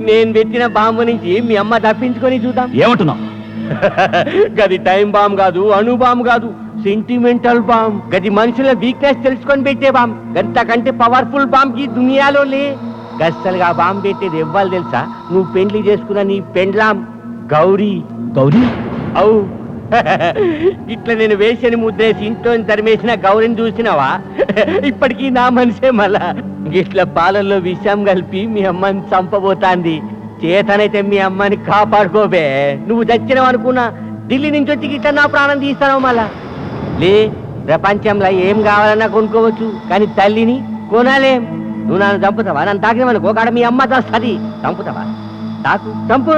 నేను పెట్టిన బాంబు నుంచి మీ అమ్మ తప్పించుకొని చూద్దాం. ఏమంటున్నావు? గది టైం బాంబ్ కాదు, అణు బాంబ్ కాదు, సెంటిమెంటల్ బాంబ్. గది మనుషుల వీక్నెస్ తెలుసుకొని పెట్టే బాంబ్. గంతకంటే పవర్ఫుల్ బాంబ్ కి దునియాలో లే. గస్సలుగా బాంబు పెట్టేది ఎవ్వాలి తెలుసా? నువ్వు పెండ్లి చేసుకున్న నీ పెండ్లాం గౌరీ. గౌరీ? అవు. ఇట్లా నేను వేసని ముద్రేసి ఇంట్లో తరిమేసిన గౌరిని చూసినావా? ఇప్పటికీ నా మనసే మళ్ళా. ఇట్లా పాలల్లో విషం కలిపి మీ అమ్మని చంపబోతాంది. చేతనైతే మీ అమ్మని కాపాడుకోబే. నువ్వు చచ్చినావు అనుకున్నా ఢిల్లీ నుంచి వచ్చి ఇట్లా నా ప్రాణం తీస్తావు మళ్ళా. లే, ప్రపంచంలో ఏం కావాలన్నా కొనుక్కోవచ్చు, కానీ తల్లిని కొనాలేం. నువ్వు నన్ను చంపుతావా? నన్ను తాకినవనుకో కాడ మీ అమ్మ చేస్తుంది. చంపుతావా? తాకు, చంపు.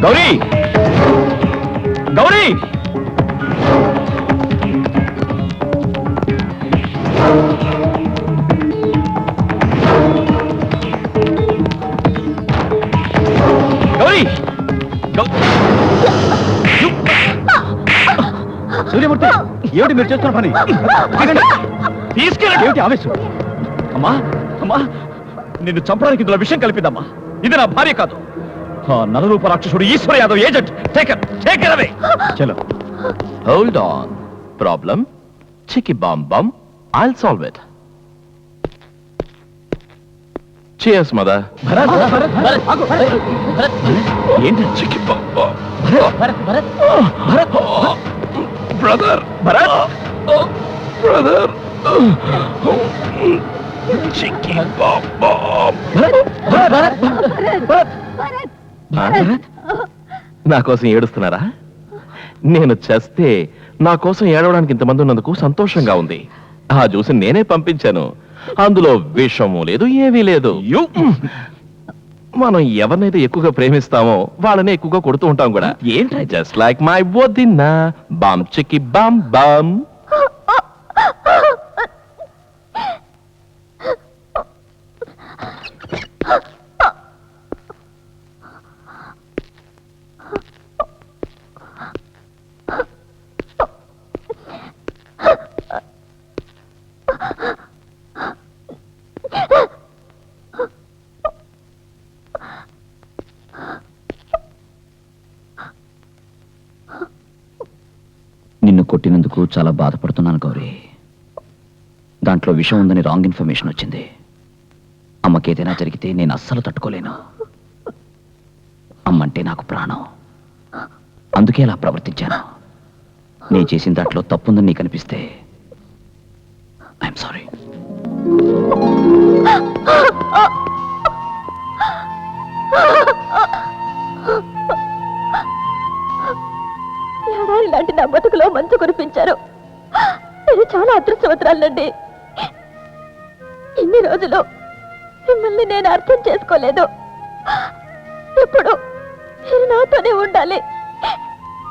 గౌరీ! గౌరీ! గౌరీ! సూర్యమూర్తి, ఏమిటి మీరు చేస్తున్న పని? తీసుకెళ్ళండి. ఏమిటి ఆవేశం? అమ్మా, అమ్మా, నిన్ను చంపడానికి ఇందులో విషయం కలిపిందమ్మా. ఇది నా భార్య కాదు, ఆ నరరూప రాక్షసుడు Eshwar Yadav agent. Take away. చలో. Hold on. ప్రాబ్లం చికి బాంబ్ బాంబ్. I'll solve it. Cheers mother. ఏంటి చికి బాంబ్ బాంబ్. Brother, Bharat, brother. చికి బాంబ్ బాంబ్. నా కోసం ఏడుస్తున్నారా? నేను చస్తే నా కోసం ఏడవడానికి ఇంతమంది ఉన్నందుకు సంతోషంగా ఉంది. ఆ జ్యూస్ నేనే పంపించాను. అందులో విషము లేదు, ఏమీ లేదు. మనం ఎవరినైతే ఎక్కువగా ప్రేమిస్తామో వాళ్ళనే ఎక్కువగా కొడుతూ ఉంటాం కూడా. ఏంటి? జస్ట్ లైక్ మై వదిన. బామ్ చికి బామ్ బామ్. నిన్ను కొట్టినందుకు చాలా బాధపడుతున్నాను గౌరీ. దాంట్లో విషయం ఉందని రాంగ్ ఇన్ఫర్మేషన్ వచ్చింది. అమ్మకేదైనా జరిగితే నేను అస్సలు తట్టుకోలేను. అమ్మంటే నాకు ప్రాణం, అందుకే అలా ప్రవర్తించాను. నీ చేసిన దాంట్లో తప్పుందని నీకు అనిపిస్తే ఐఎమ్ సారీ. ఇలాంటి నా బతుకులో మంచు కురిపించారు. నేను చాలా అదృష్టవంతురాలండి. ఇన్ని రోజులు మిమ్మల్ని నేను అర్థం చేసుకోలేదు. ఇప్పుడు మీరు నాతోనే ఉండాలి.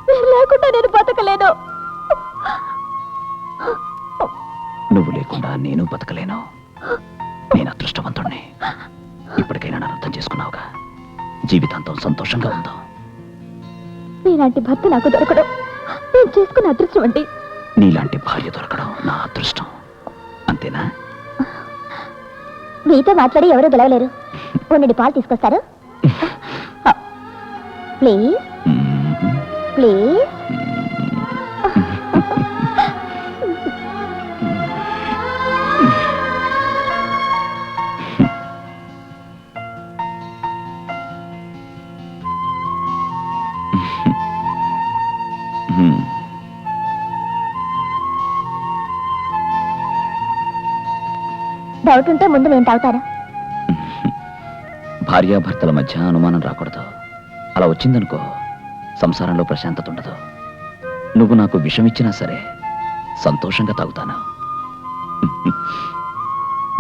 మీరు లేకుండా నేను బతకలేను. నువ్వు లేకుండా నేను బతకలేను. నేను అదృష్టవంతుణ్ణి. ఇప్పటికైనా నన్ను అర్థం చేసుకున్నావుగా. జీవితాంతం సంతోషంగా ఉందాం. మీలాంటి భర్త నాకు దొరకడం నేను చేసుకున్న అదృష్టం అండి. నీలాంటి భార్య దొరకడం నా అదృష్టం. అంతేనా? మీతో మాట్లాడి ఎవరూ గెలవలేరు. ఉండండి, పాలు తీసుకొస్తారు. Please please. డౌట్ ఉంటే ముందు నేను తాగుతాను. భార్యాభర్తల మధ్య అనుమానం రాకూడదు. అలా వచ్చిందనుకో సంసారంలో ప్రశాంతత ఉండదు. నువ్వు నాకు విషం ఇచ్చినా సరే సంతోషంగా తాగుతాను.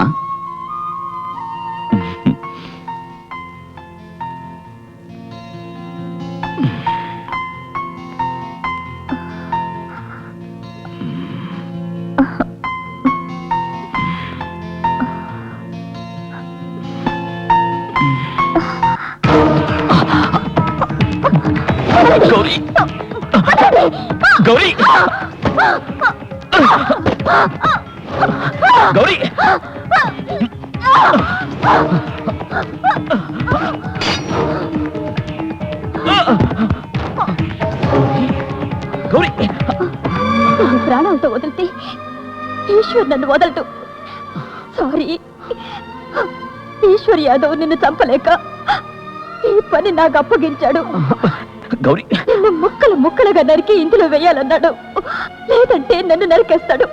ఆ? గౌరీ గౌరీ గౌరీ గౌరీ ప్రాణాలతో వదిలితే ఈశ్వర్ నన్ను వదలటు. సారీ, ఈశ్వర్ యాదవ్ నిన్ను చంపలేక ఈ పని నాకు అప్పగించాడు. గౌరీ నిన్ను ముక్కలు ముక్కలుగా నరికి ఇందులో వేయాలన్నాడు. లేదంటే నన్ను నరికేస్తాడు.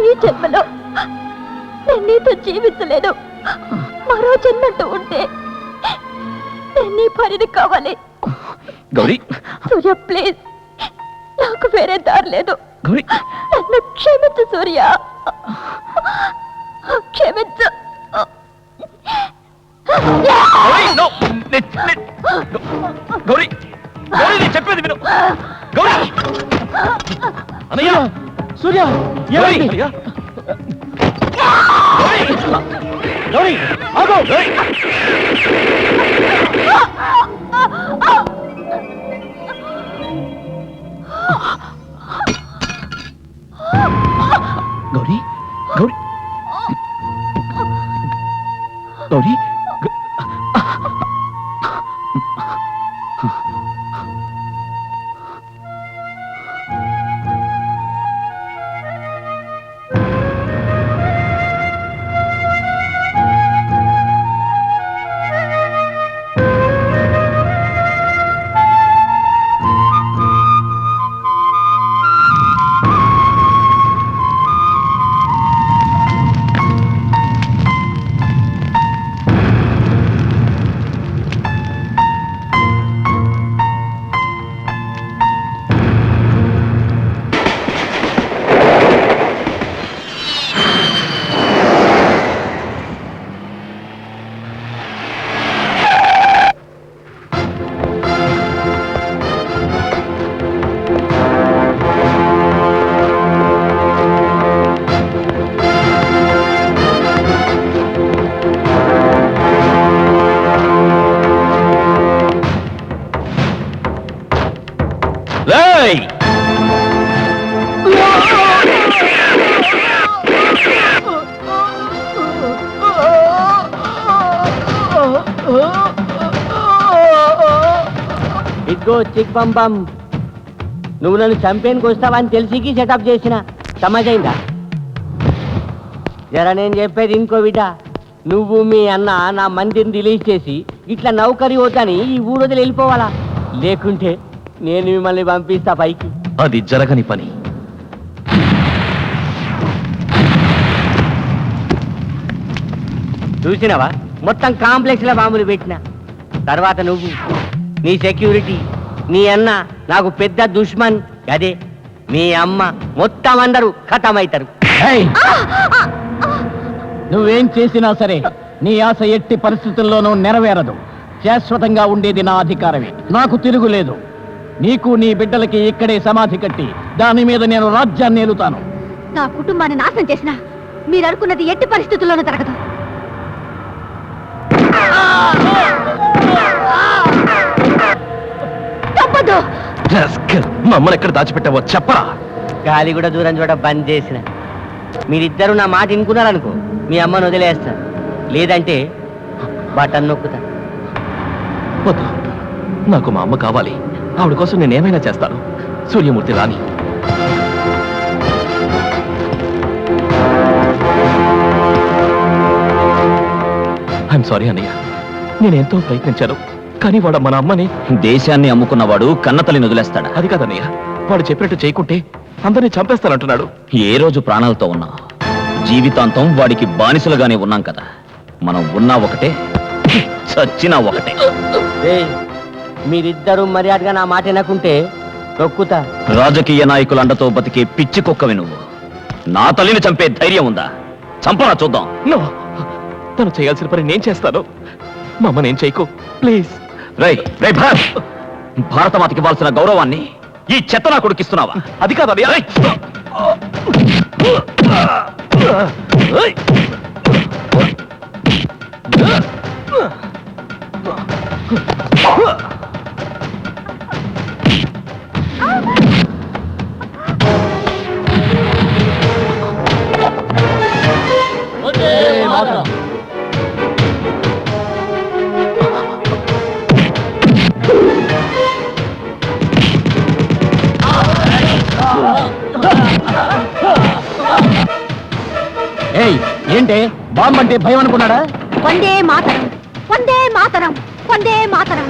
ఈ జన్మలో నేను నీతో జీవించలేను. మరో జన్మంటూ ఉంటే నేను నీ పనిని కావాలి. గౌరీ సూర్య ప్లీజ్, నాకు వేరే దారి లేదు. గౌరీ నన్ను క్షమించు సూర్య, క్షమించు. గౌరీ నో గౌరీ గౌరీ నేను చెప్పేది విను. గౌరీ అన్నయ్య సూర్య గౌరీ ఏమైంది? గౌరీ గౌరీ ఆగు. గౌరీ గౌరీ గౌరీ గౌరీ ఇదిగో చిక్ బంబం, నువ్వు నన్ను చంపేనికి వస్తావని తెలిసికి సెటప్ చేసిన. సమాజైందా? జర నేను చెప్పేది ఇంకో బిడ్డ, నువ్వు మీ అన్న నా మందిని రిలీజ్ చేసి ఇట్లా నౌకరి వద్దని ఈ ఊరు వదిలి వెళ్ళిపోవాలా, లేకుంటే నేను మిమ్మల్ని పంపిస్తా పైకి. అది జరగని పని. చూసినవా, మొత్తం కాంప్లెక్స్ లో బాంబులు పెట్టిన తర్వాత నువ్వు, నీ సెక్యూరిటీ, నీ అన్న నాకు పెద్ద దుష్మన్. అదే మీ అమ్మ, మొత్తం అందరూ ఖతమవుతారు. నువ్వేం చేసినా సరే నీ ఆశ ఎట్టి పరిస్థితుల్లోనూ నెరవేరదు. శాశ్వతంగా ఉండేది నా అధికారమే, నాకు తిరుగులేదు. నీకు నీ బిడ్డలకి ఇక్కడే సమాధి కట్టి దాని మీద నేను రాజ్యాన్ని ఏలుతాను. నా కుటుంబాన్ని నాశనం చేసిన మీరు అనుకున్నది ఎట్టి పరిస్థితుల్లోనూ జరగదు. తప్పదు. మమ్మల్ని ఎక్కడ దాచిపెట్టావో చెప్పరా. గాలి కూడా దూరం చూడ బంద్ చేసిన. మీరిద్దరు నా మాట వినుకున్నారనుకో, మీ అమ్మను వదిలేస్తా, లేదంటే బటన్ నొక్కుతా. వద్దు, నాకు మా అమ్మ కావాలి. ఆవిడ కోసం నేనేమైనా చేస్తాను. సూర్యమూర్తి రాని. ఐఎమ్ సారీ అన్నయ్య, నేనెంతో ప్రయత్నించాను, కానీ వాడు మన అమ్మని. దేశాన్ని అమ్ముకున్నవాడు కన్నతల్లిని వదిలేస్తాడా? అది కాదన్నయ్య, వాడు చెప్పినట్టు చేయకుంటే అందరినీ చంపేస్తానంటున్నాడు. ఏ రోజు ప్రాణాలతో ఉన్నా జీవితాంతం వాడికి బానిసలుగానే ఉన్నాం కదా. మనం ఉన్నా ఒకటే, చచ్చినా ఒకటే. మీరిద్దరూ మర్యాదగా నా మాట వినకుంటే నొక్కుతా. రాజకీయ నాయకుల అండతో బతికే పిచ్చి కుక్కవి నువ్వు. నా తల్లిని చంపే ధైర్యం ఉందా? చంపరా చూద్దాం. నో, తను చేయాల్సిన పని నేను చేస్తాను. మా అమ్మ నేను చేయకు ప్లీజ్. రై రై భారత్, భారతమాతకి ఇవ్వాల్సిన గౌరవాన్ని ఈ చెత్త నా కొడుకిస్తున్నావా? అది కాదన్నయ్య. ఏయ్, ఏంటే బాంబు అంటే భయం అనుకున్నాడా? వందే మాతరం, వందే మాతరం, వందే మాతరం.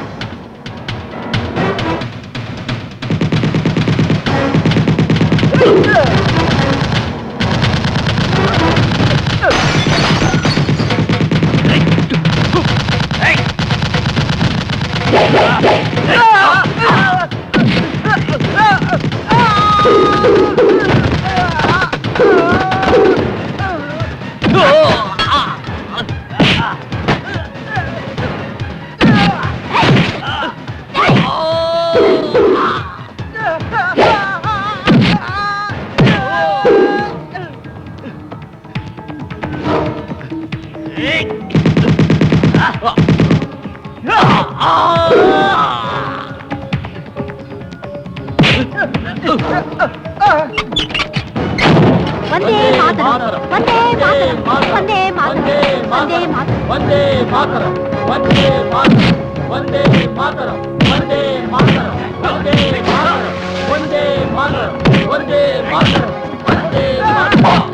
వందే మాతరం, వందే మాతరం, వందే మాతరం, వందే మాతరం, వందే మాతరం, వందే మాతరం, వందే మాతరం, వందే మాతరం, వందే మాతరం,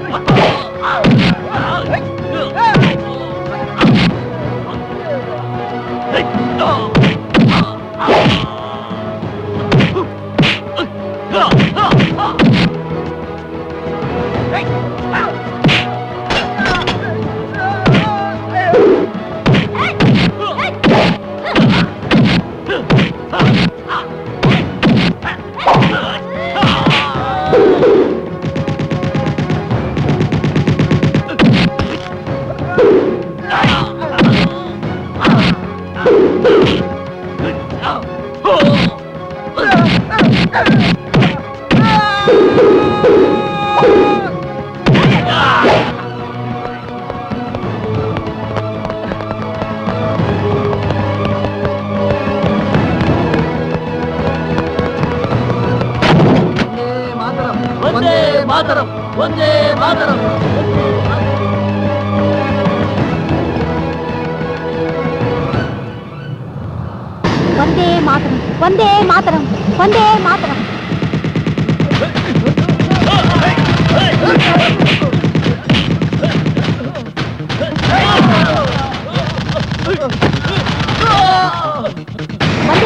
వందే మాతరం, వందే మాతరం.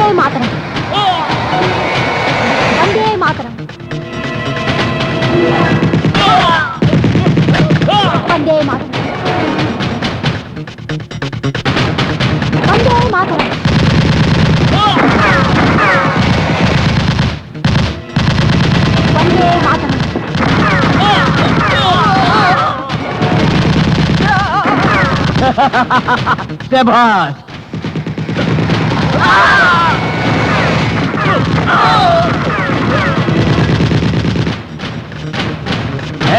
వందే మాతరం, వందే మాతరం, వందే మాతరం, వందే మాతరం. వందే మాతరం. శభాష్.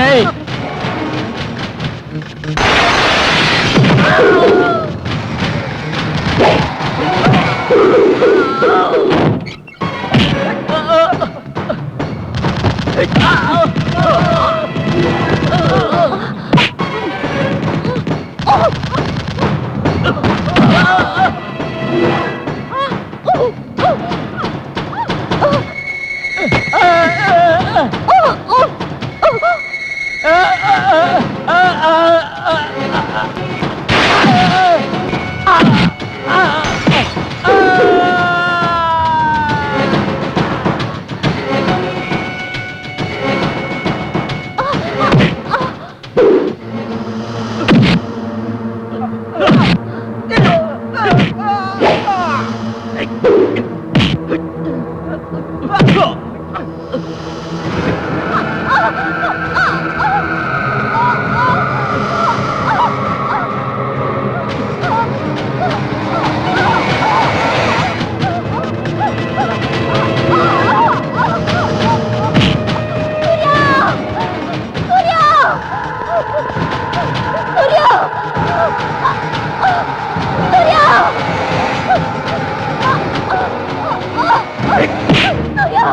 ఏయ్,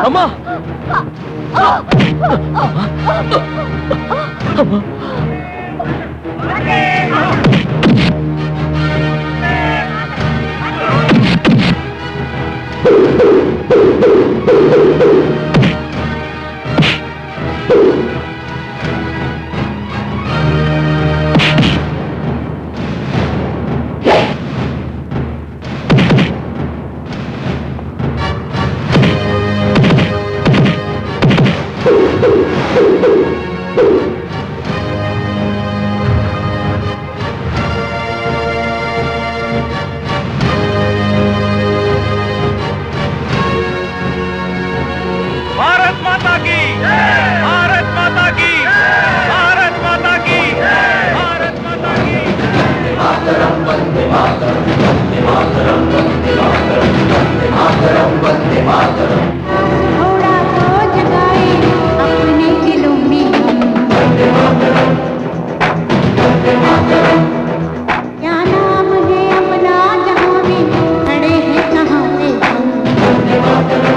అమ్మా అమ్మా भारत माता की भारत माता की भारत माता की भारत माता की मातरम वंदे मातरम वंदे मातरम वंदे मातरम वंदे मातरम वंदे मातरम थोड़ा तो जगाए अपने दिलों में हम वंदे मातरम वंदे मातरम क्या नाम है अपना जहाँ में खड़े हैं कहाँ पे हम वंदे मातरम